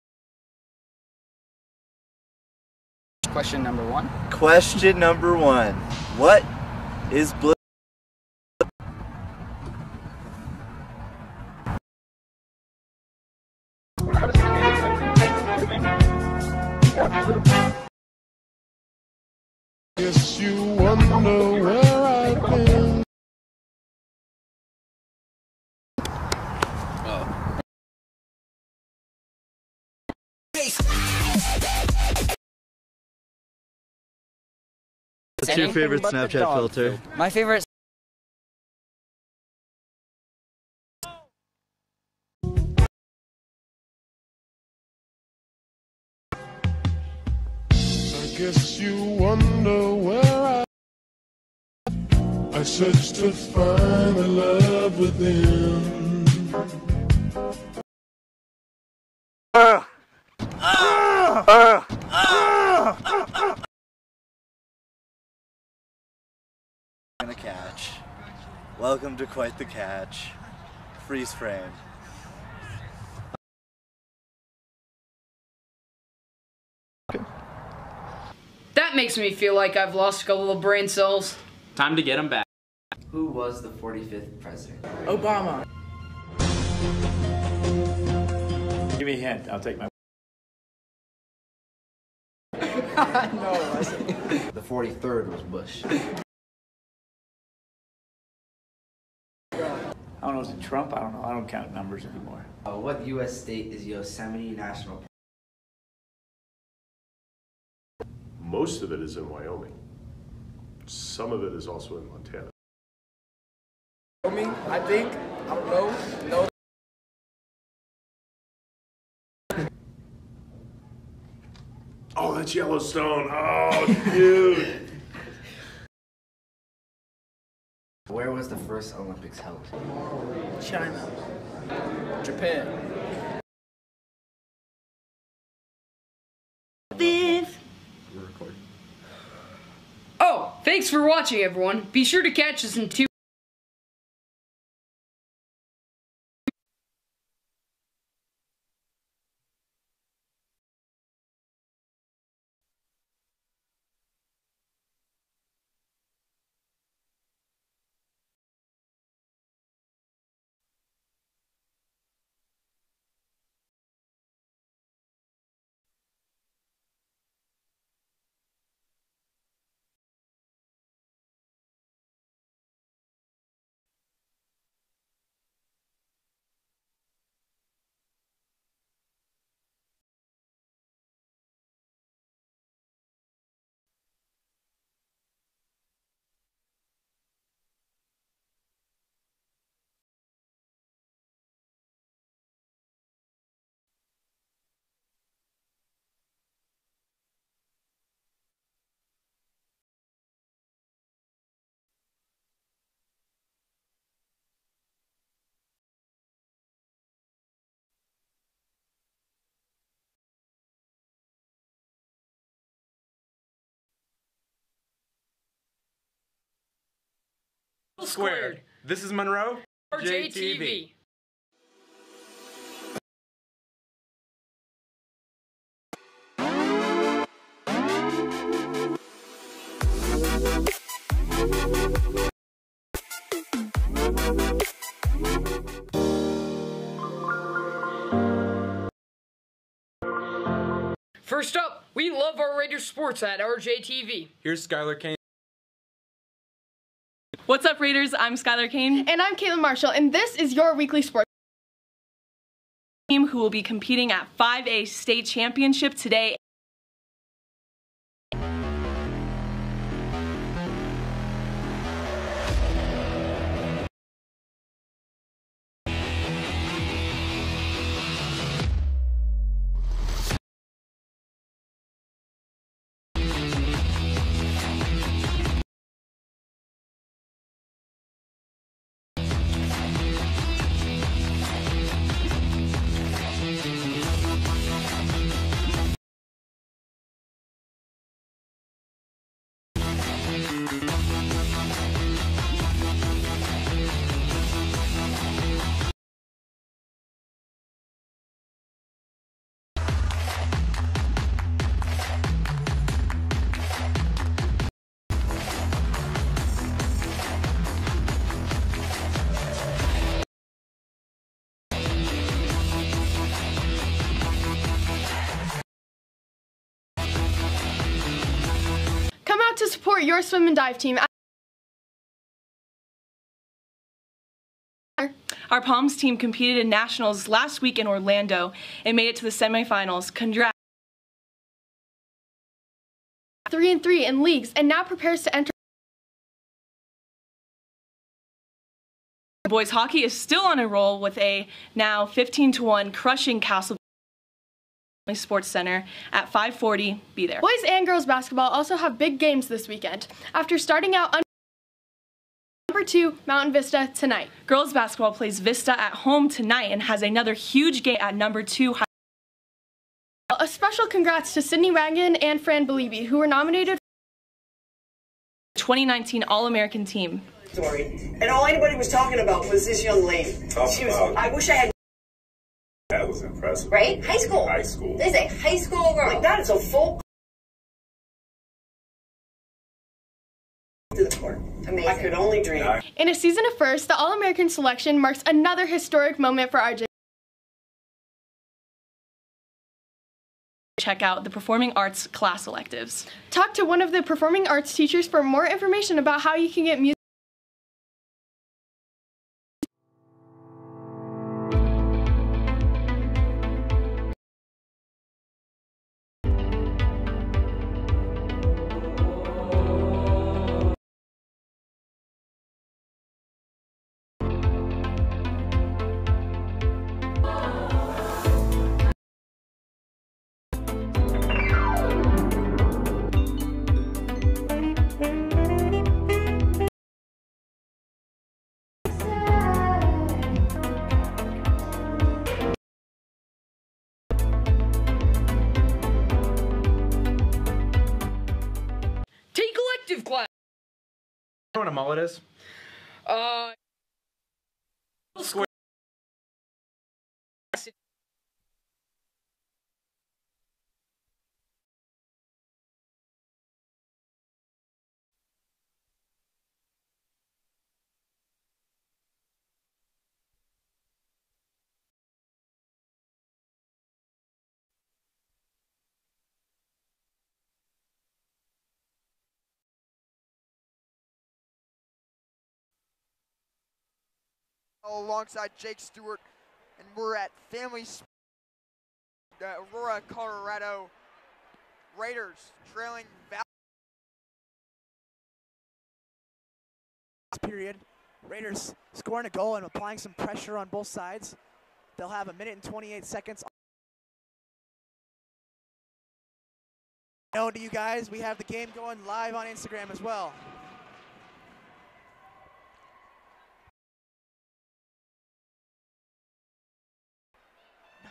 number one. Question number one. What is blue? Guess you wonder where I've been. What's your favorite Snapchat filter? My favorite. I guess you wonder where I search to find the love within. Gonna catch. Welcome to Quite the Catch. Freeze frame. That makes me feel like I've lost a couple of brain cells. Time to get him back. Who was the 45th president? Obama. Give me a hint. I'll take my... No, it wasn't. The 43rd was Bush. I don't know, is it Trump? I don't know. I don't count numbers anymore. What U.S. state is Yosemite National Park? Most of it is in Wyoming. Some of it is also in Montana. I think, I don't know, no. Oh, that's Yellowstone. Oh, dude. Where was the first Olympics held? China. Japan. Oh, thanks for watching, everyone. Be sure to catch us in 2 squared. This is Monroe. RJTV. First up, we love our Raiders sports at RJTV. Here's Skylar Kane. What's up, Raiders? I'm Skylar Kane. And I'm Caitlin Marshall, and this is your weekly sports Team who will be competing at 5A state championship today. Come out to support your swim and dive team. Our Palms team competed in nationals last week in Orlando and made it to the semifinals. Congrats. 3-3 in leagues and now prepares to enter. Boys hockey is still on a roll with a now 15-1 crushing Castle Sports Center at 5:40. Be there. Boys and girls basketball also have big games this weekend. After starting out number 2 Mountain Vista tonight. Girls basketball plays Vista at home tonight and has another huge game at number 2. A special congrats to Sydney Wagon and Fran Belibi, who were nominated for the 2019 All-American team. And all anybody was talking about was this young lady. She was. I wish I had. That was impressive. Right? High school. High school. This is a high school girl. Like that is a full. To the court. Amazing. I could only dream. In a season of firsts, the All-American selection marks another historic moment for RJ. Check out the performing arts class electives. Talk to one of the performing arts teachers for more information about how you can get music. Class. You know what a mullet is? Square. Alongside Jake Stewart, and we're at Aurora, Colorado. Raiders trailing Valor. Period. Raiders scoring a goal and applying some pressure on both sides. They'll have 1 minute and 28 seconds. Known to you guys, we have the game going live on Instagram as well.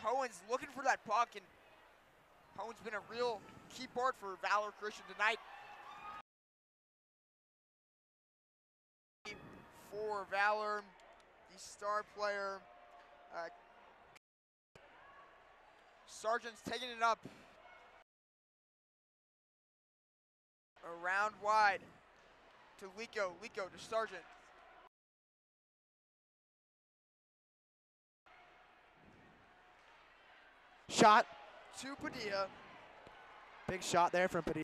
Hohen's looking for that puck, and Hohen's been a real key part for Valor Christian tonight. for Valor, the star player. Sargent's taking it up. Around wide to Lico. Lico to Sargent. Shot. To Padilla. Big shot there from Padilla.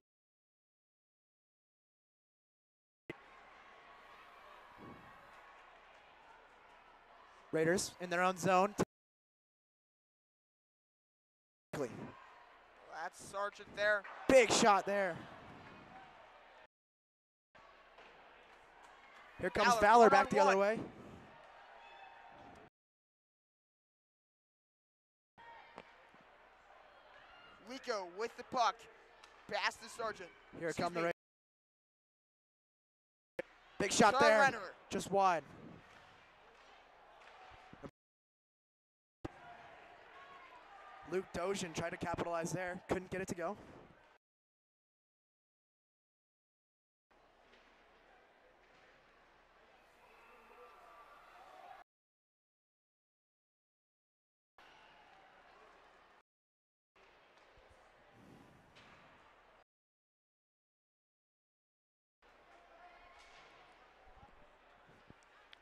Raiders in their own zone. That's Sargent there. Big shot there. Here comes Valor back the other way. Lico with the puck. Pass to Sargent. Here come the Raiders. Big shot Sean there. Renner. Just wide. Luke Dozian tried to capitalize there. Couldn't get it to go.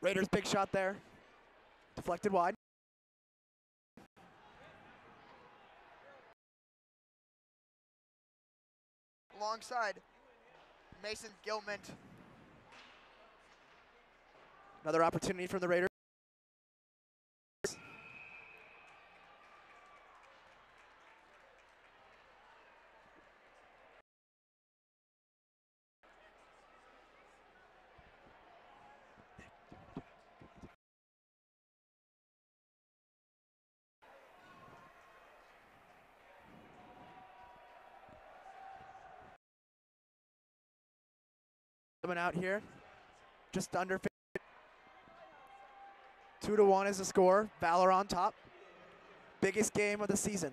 Raiders big shot there. Deflected wide. Alongside Mason Gilman. Another opportunity for the Raiders. Coming out here, just under 50. 2-1 is the score. Valor on top. Biggest game of the season.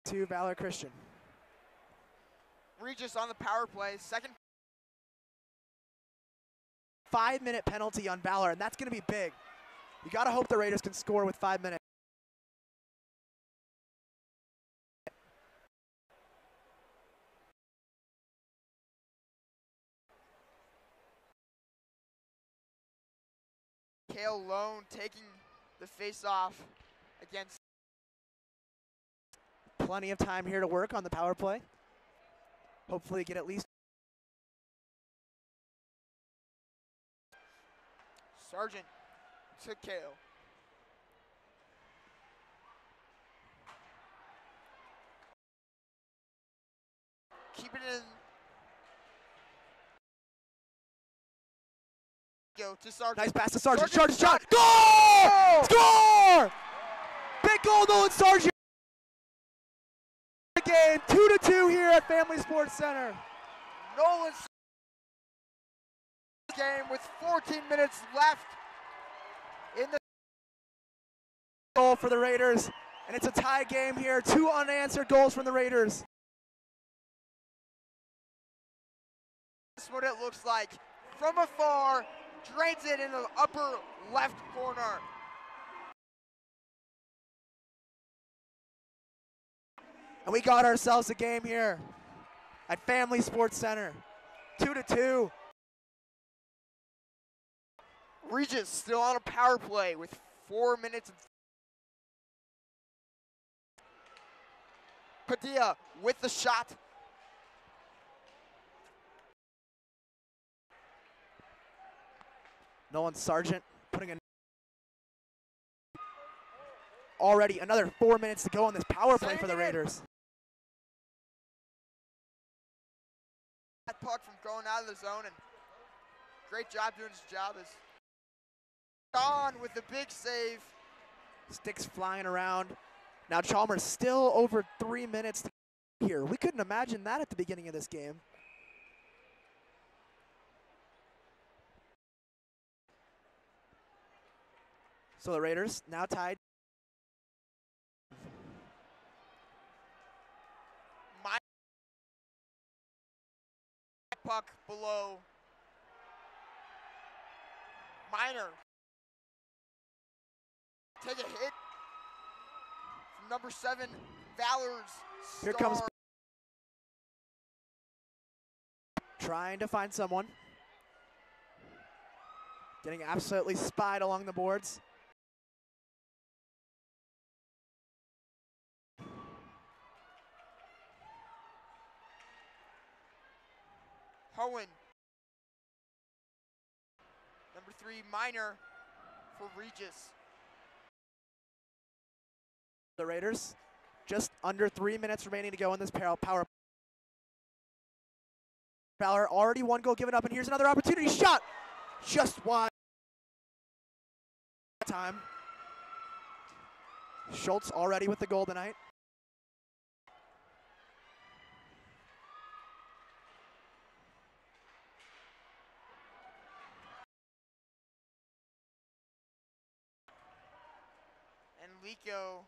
To Valor Christian. Regis on the power play. Second. 5-minute penalty on Valor, and that's going to be big. You got to hope the Raiders can score with 5 minutes. Kale Lone taking the face-off against. Plenty of time here to work on the power play. Hopefully get at least. Sargent to Kale. Keep it in. Go to Sargent. Nice pass to Sargent. Sargent shot. Goal! Score! Big goal, Nolan Sargent. Game 2-2 here at Family Sports Center. Nolan game with 14 minutes left in the goal for the Raiders, and it's a tie game here. 2 unanswered goals from the Raiders. That's what it looks like from afar. Drains it in the upper left corner. And we got ourselves a game here at Family Sports Center. 2-2. Regis still on a power play with 4 minutes. Padilla with the shot. Nolan Sargent putting in. Already another 4 minutes to go on this power play for the Raiders. That puck from going out of the zone, and great job doing his job. Is gone with the big save. Sticks flying around. Now Chalmers still over 3 minutes here. We couldn't imagine that at the beginning of this game. So the Raiders now tied. Puck below Minor. Take a hit from number 7, Valor's star. Here comes trying to find someone. Getting absolutely spied along the boards. Hohen. Number 3, Minor for Regis. The Raiders, just under 3 minutes remaining to go in this power. Valor already 1 goal given up, and here's another opportunity. Shot just wide. Time. Schultz already with the goal tonight. And Lico.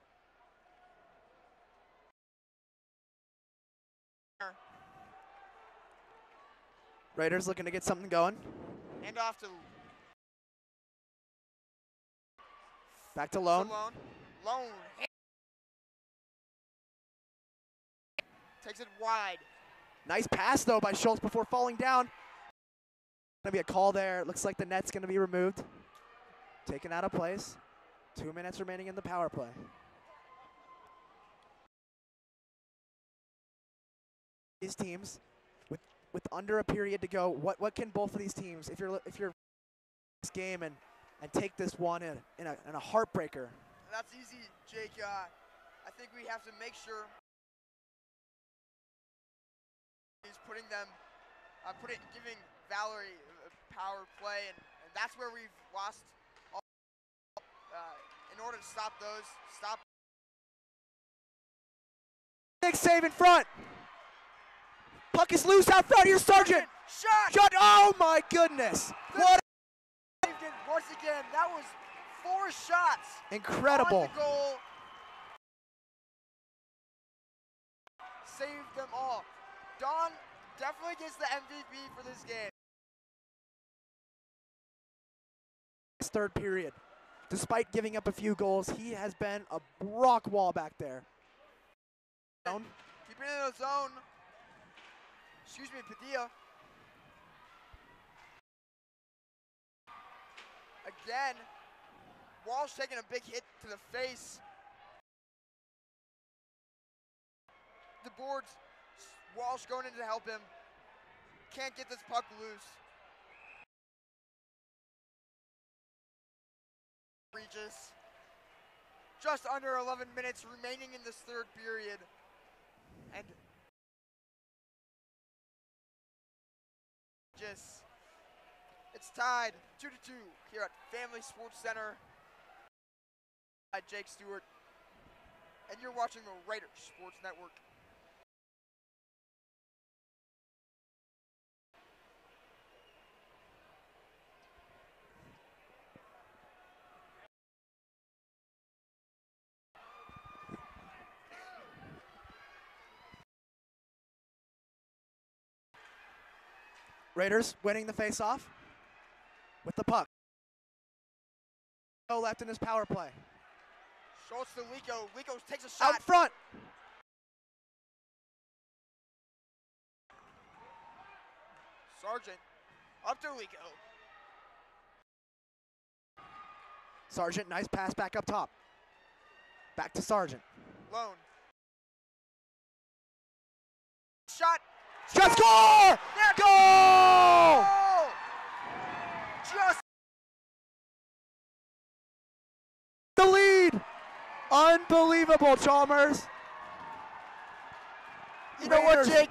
Raiders looking to get something going. And off to back to Lone. Lone. Takes it wide. Nice pass though by Schultz before falling down. Gonna be a call there. Looks like the net's gonna be removed. Taken out of place. 2 minutes remaining in the power play. These teams, with under a period to go, what can both of these teams, if you're this game and take this one in a heartbreaker? That's easy, Jake. I think we have to make sure he's putting them, giving Valor a power play, and that's where we've lost. In order to stop those, Big save in front. Puck is loose out front. Here's Sargent. Shot. Oh my goodness. What? Once again, that was 4 shots. Incredible. On the goal. Saved them all. Don definitely gets the MVP for this game. Third period. Despite giving up a few goals, he has been a rock wall back there. Keeping it in the zone. Excuse me, Padilla. Again, Walsh taking a big hit to the face. The boards, Walsh going in to help him. Can't get this puck loose. Regis. Just under 11 minutes remaining in this third period. And it's tied 2-2 here at Family Sports Center. I'm Jake Stewart, and you're watching the Raiders Sports Network. Raiders winning the face-off with the puck. No left in this power play. Schultz to Lico. Lico takes a shot. Out front. Sargent up to Lico. Sargent, nice pass back up top. Back to Sargent. Lone. Shot. Just score! Goal! Just the lead. Unbelievable, Chalmers. You know what, Jake?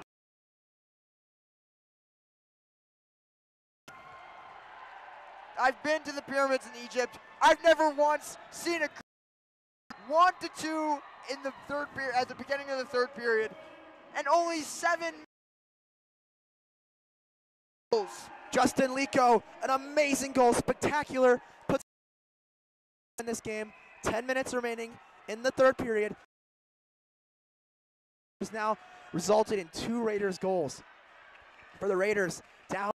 I've been to the pyramids in Egypt. I've never once seen a 1-2 in the third period, at the beginning of the third period, and only 7 goals. Justin Lico, an amazing goal, spectacular, puts in this game. 10 minutes remaining in the third period. Has now resulted in 2 Raiders goals. For the Raiders, down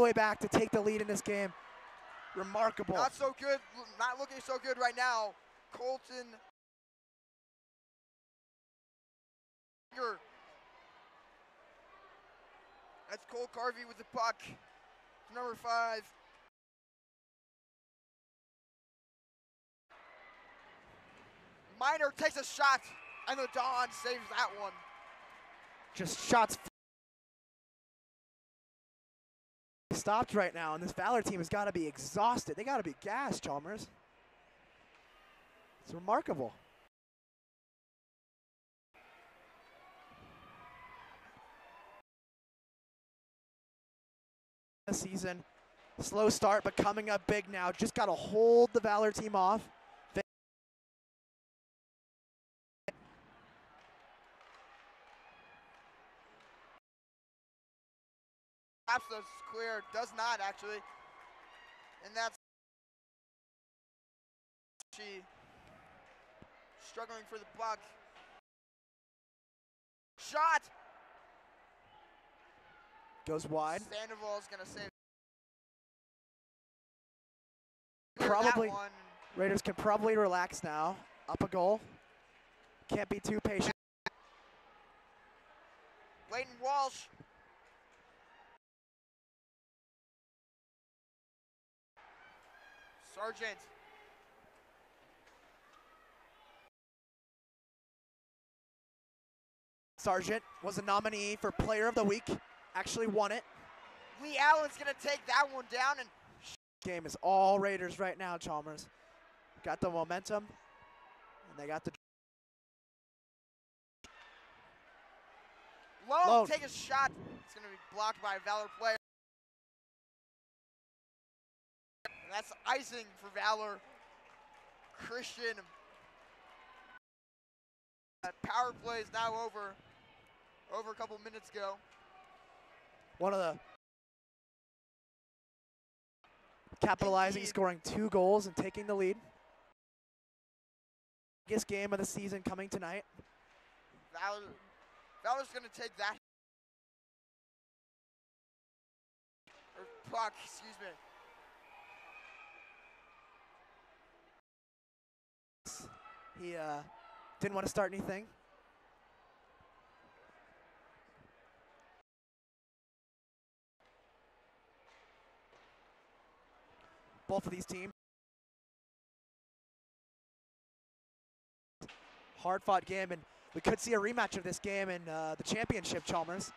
way back to take the lead in this game. Remarkable. Not so good, not looking so good right now. Colton. That's Cole Carvey with the puck. Number 5. Miner takes a shot, and the Dawn saves that one. Just shots stopped right now, and this Valor team has got to be exhausted. They got to be gassed, Chalmers. It's remarkable. This season, slow start, but coming up big now. Just got to hold the Valor team off. Perhaps that's clear, does not actually. And that's she struggling for the puck. Shot! Goes wide. Sandoval's gonna save. Probably, Raiders can probably relax now. Up a goal. Can't be too patient. Leighton Walsh. Sargent. Sargent was a nominee for Player of the Week. Actually won it. Lee Allen's gonna take that one down, and game is all Raiders right now, Chalmers. Got the momentum, and they got the Lone take a shot. It's gonna be blocked by a Valor player. And that's icing for Valor. Christian. Power play is now over a couple minutes ago. One of the capitalizing, scoring 2 goals and taking the lead. Biggest game of the season coming tonight. Valor's gonna take that. Or puck, excuse me. He didn't want to start anything. Both of these teams. Hard-fought game, and we could see a rematch of this game in the championship, Chalmers.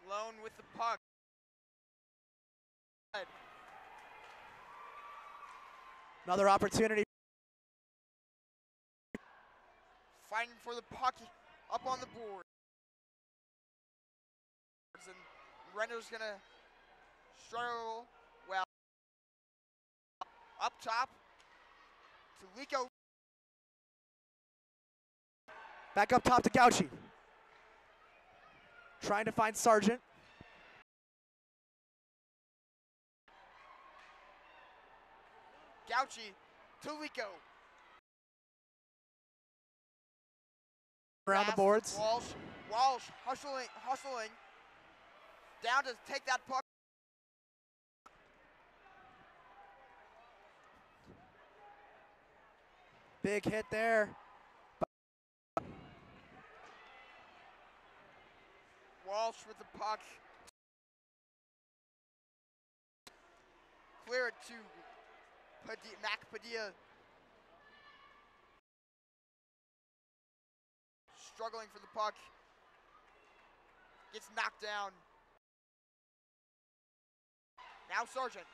Lone with the puck. Another opportunity. Fighting for the puck up on the board. And Renner's gonna struggle well. Up top to Lico. Back up top to Gauchi. Trying to find Sargent. Gauchi to Lico. Around the boards. Walsh hustling. Down to take that puck. Big hit there. Walsh with the puck. Clear it to Mac Padilla. Struggling for the puck. Gets knocked down. Now Sargent.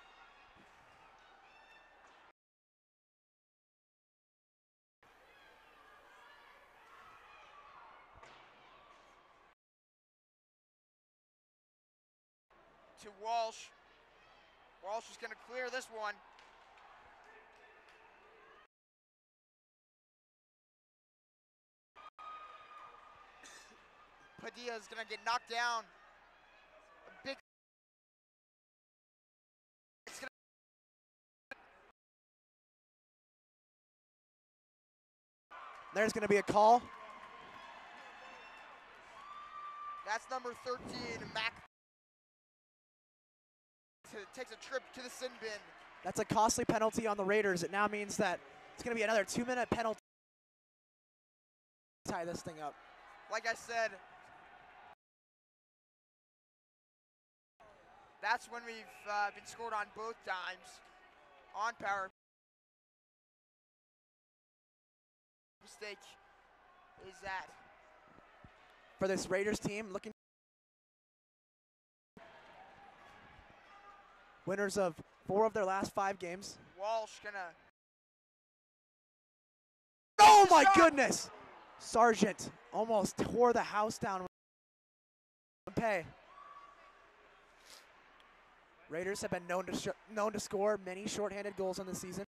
To Walsh. Walsh is going to clear this one. Padilla is going to get knocked down. A big There's going to be a call. That's number 13, Mac. Takes a trip to the sin bin. That's a costly penalty on the Raiders. It now means that it's going to be another 2-minute penalty to tie this thing up. Like I said, that's when we've been scored on both times on power. Mistake is that for this Raiders team, looking winners of 4 of their last 5 games. Walsh gonna. Oh my goodness! Sargent almost tore the house down. Pay. Raiders have been known to score many shorthanded goals on the season.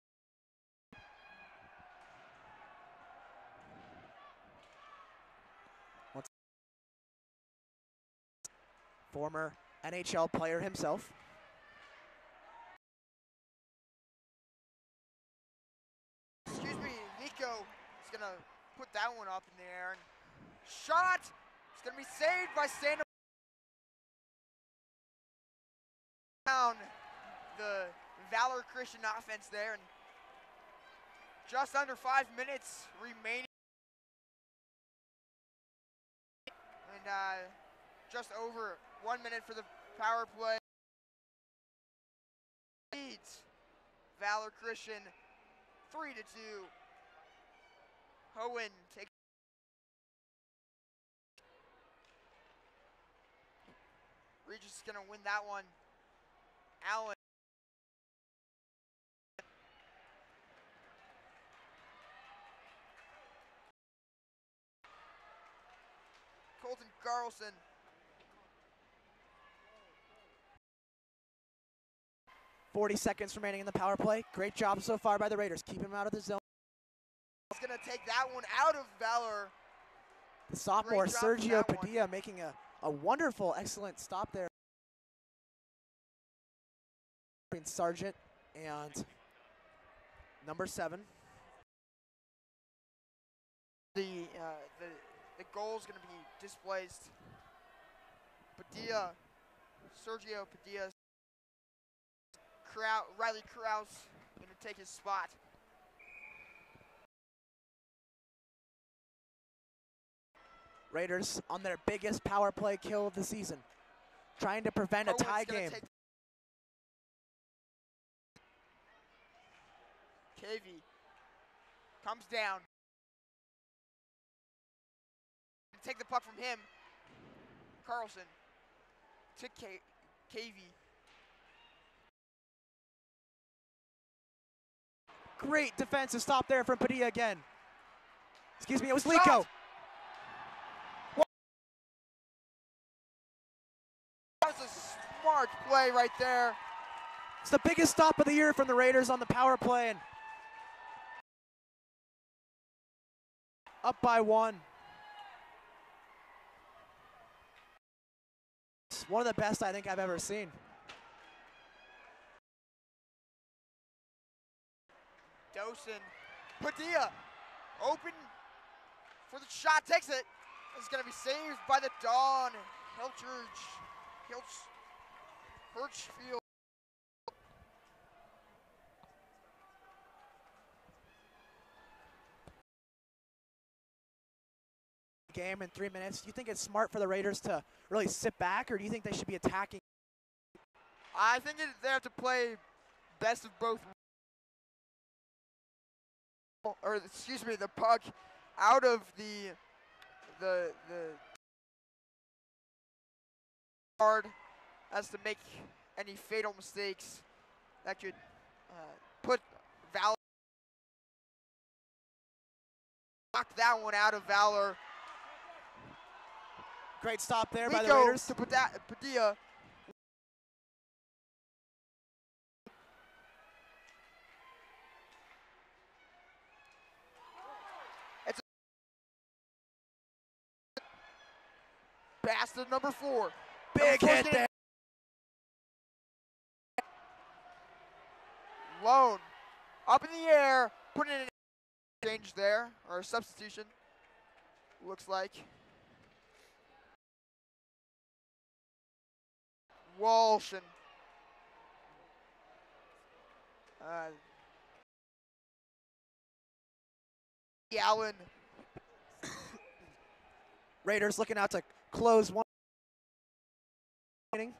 Former NHL player himself. Excuse me, Nico is gonna put that one up in the air. And shot! It's gonna be saved by Sander. Down the Valor Christian offense there, and just under 5 minutes remaining. And just over 1 minute for the power play. Leads Valor Christian 3-2. Hohen takes. Regis is gonna win that one. Allen. Colton Carlson. .40 seconds remaining in the power play. Great job so far by the Raiders. Keep him out of the zone. It's going to take that one out of Valor. The sophomore Sergio Padilla making a wonderful, excellent stop there. Between Sargent and number 7. The goal is going to be displaced. Padilla, Sergio Padilla. Riley Krause going to take his spot. Raiders on their biggest power play kill of the season, trying to prevent a tie game. KV comes down. Take the puck from him. Carlson to KV. Great defensive stop there from Padilla again. Excuse me, it was Lico. That was a smart play right there. It's the biggest stop of the year from the Raiders on the power play. And up by 1. It's one of the best I think I've ever seen. Dosen, Padilla, open for the shot, takes it. It's going to be saved by the Dawn. Hirschfield. Game in 3 minutes. Do you think it's smart for the Raiders to really sit back, or do you think they should be attacking? I think they have to play best of both. Or excuse me, the puck out of the hard as to make any fatal mistakes that could put Valor. Knock that one out of Valor. Great stop there by the Raiders. To Padilla. It's a pass to number 4. Big hit there. Lone up in the air, putting it in. Change there, or a substitution, looks like. Walsh and Allen. Raiders looking out to close one inning.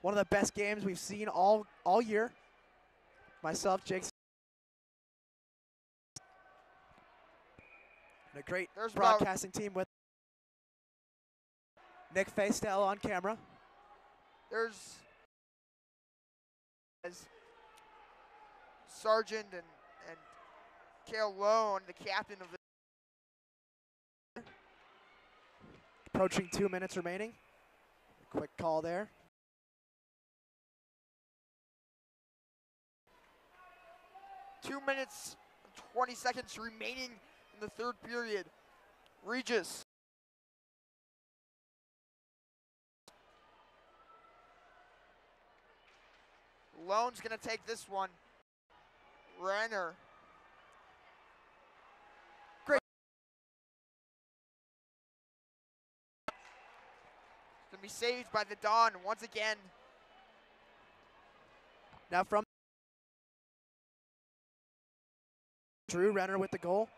One of the best games we've seen all year. Myself, Jake. And a great broadcasting team with Nick Faistel on camera. There's Sargent and Cale Lone, the captain of the. Approaching 2 minutes remaining. A quick call there. Two minutes and 20 seconds remaining in the third period. Regis. Lone's gonna take this one. Renner. Great. It's gonna be saved by the Dawn once again. Now from Drew Renner with the goal.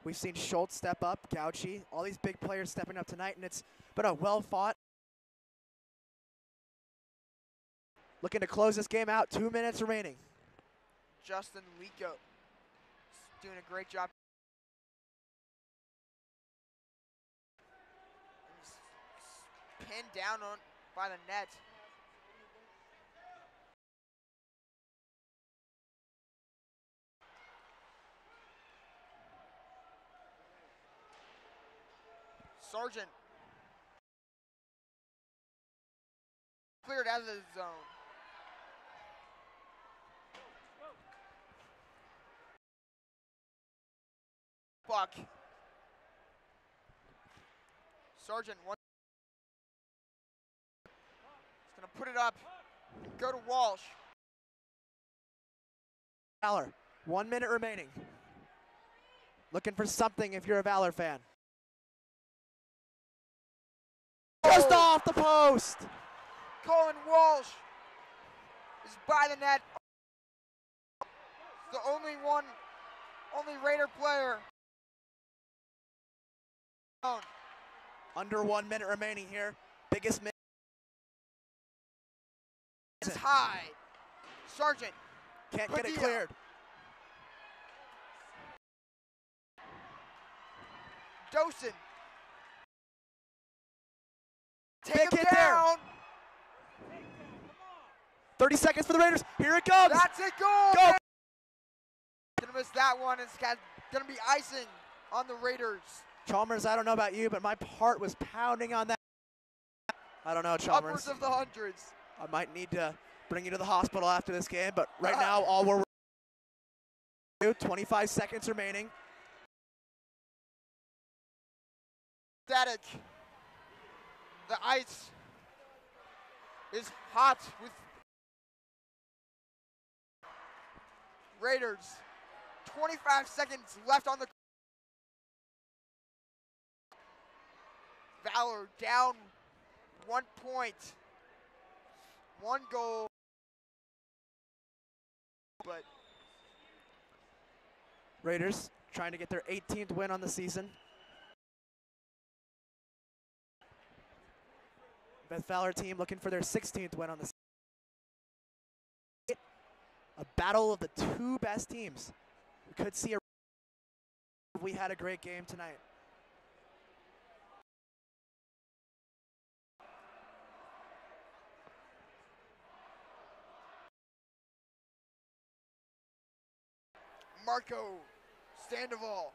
We've seen Schultz step up, Gauchi, all these big players stepping up tonight, and it's been a well-fought. Looking to close this game out, 2 minutes remaining. Justin Lico is doing a great job. He's pinned down by the net. Sargent cleared out of the zone. Buck. Sargent wants. He's gonna put it up. Go to Walsh. Valor, 1 minute remaining. Looking for something if you're a Valor fan. Just off the post. Colin Walsh is by the net. The only Raider player. Under 1 minute remaining here. Biggest minute. It's high. Sargent can't get it cleared. Dosen. Take him down. 30 seconds for the Raiders. Here it comes. That's it. Goal. Go. Gonna miss that one. It's gonna be icing on the Raiders. Chalmers, I don't know about you, but my heart was pounding on that. I don't know, Chalmers. Upwards of the hundreds. I might need to bring you to the hospital after this game, but right now all we're 25 seconds remaining. Static. The ice is hot with Raiders. 25 seconds left on the Valor down 1 point. 1 goal. But Raiders trying to get their 18th win on the season. The Valor team looking for their 16th win on the season. A battle of the two best teams. We could see we had a great game tonight. Marco Sandoval.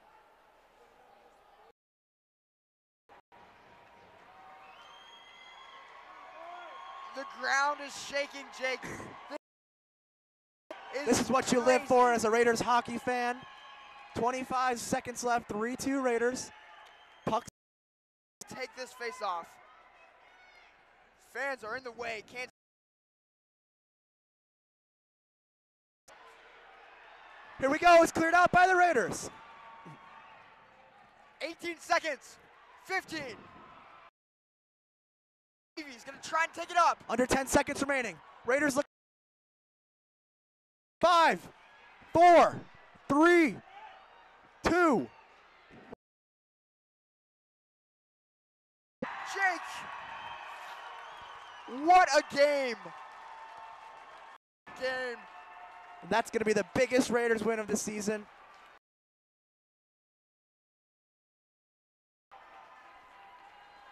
The ground is shaking, Jake. This is what you live for as a Raiders hockey fan. 25 seconds left, 3-2 Raiders. Puck. Take this face off. Fans are in the way. Can't. Here we go. It's cleared out by the Raiders. 18 seconds. 15. He's going to try and take it up. Under 10 seconds remaining. Raiders look. 5, 4, 3, 2. Jake. What a game. And that's going to be the biggest Raiders win of the season.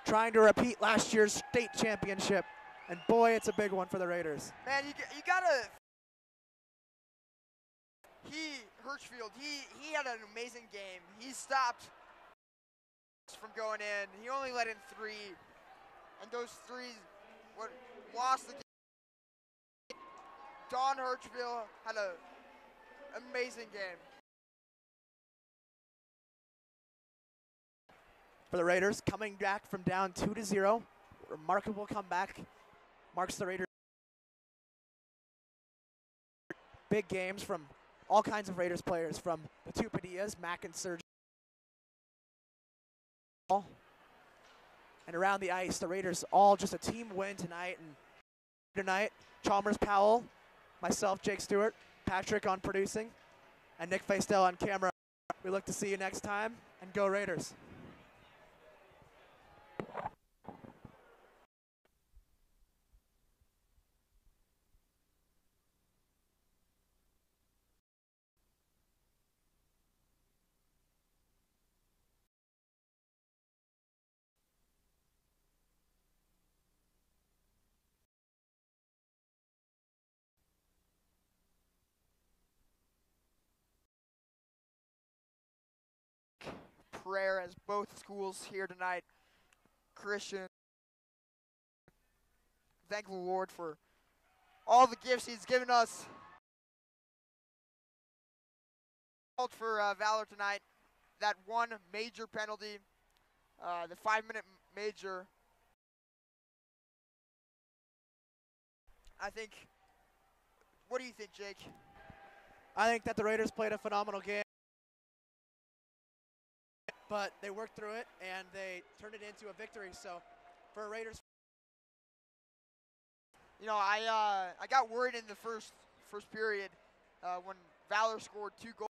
Trying to repeat last year's state championship. And boy, it's a big one for the Raiders. Man, you gotta. Hirschfield, he had an amazing game. He stopped from going in. He only let in 3, and those 3s lost the game. Don Hirschfield had an amazing game. For the Raiders, coming back from down 2-0, remarkable comeback. Marks the Raiders. Big games from all kinds of Raiders players, from the two Padillas, Mac and Sergio. And around the ice, the Raiders all just a team win tonight. And tonight, Chalmers Powell, myself, Jake Stewart, Patrick on producing, and Nick Feistel on camera. We look to see you next time, and go Raiders. Prayer as both schools here tonight. Christian, thank the Lord for all the gifts he's given us. For Valor tonight, that one major penalty, the 5-minute major. I think, what do you think, Jake? I think that the Raiders played a phenomenal game. But they worked through it, and they turned it into a victory. So, for Raiders, you know, I got worried in the first period when Valor scored 2 goals.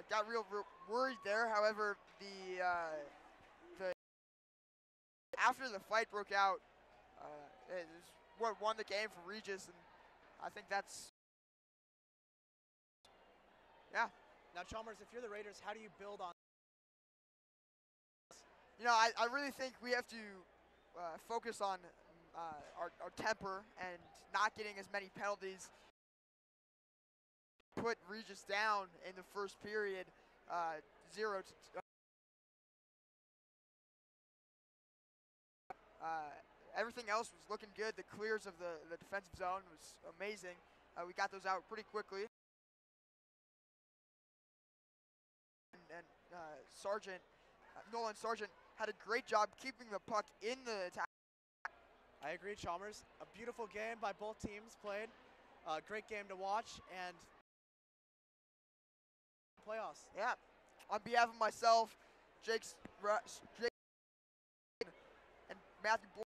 Got real worried there. However, the after the fight broke out, it was what won the game for Regis, and I think that's yeah. Now, Chalmers, if you're the Raiders, how do you build on? You know, I really think we have to focus on our temper and not getting as many penalties. Put Regis down in the first period, 0 to. Everything else was looking good. The clears of the defensive zone was amazing. We got those out pretty quickly. And Sargent, Nolan Sargent had a great job keeping the puck in the attack. I agree, Chalmers. A beautiful game by both teams played. Great game to watch, and playoffs. Yeah. On behalf of myself, Jake and Matthew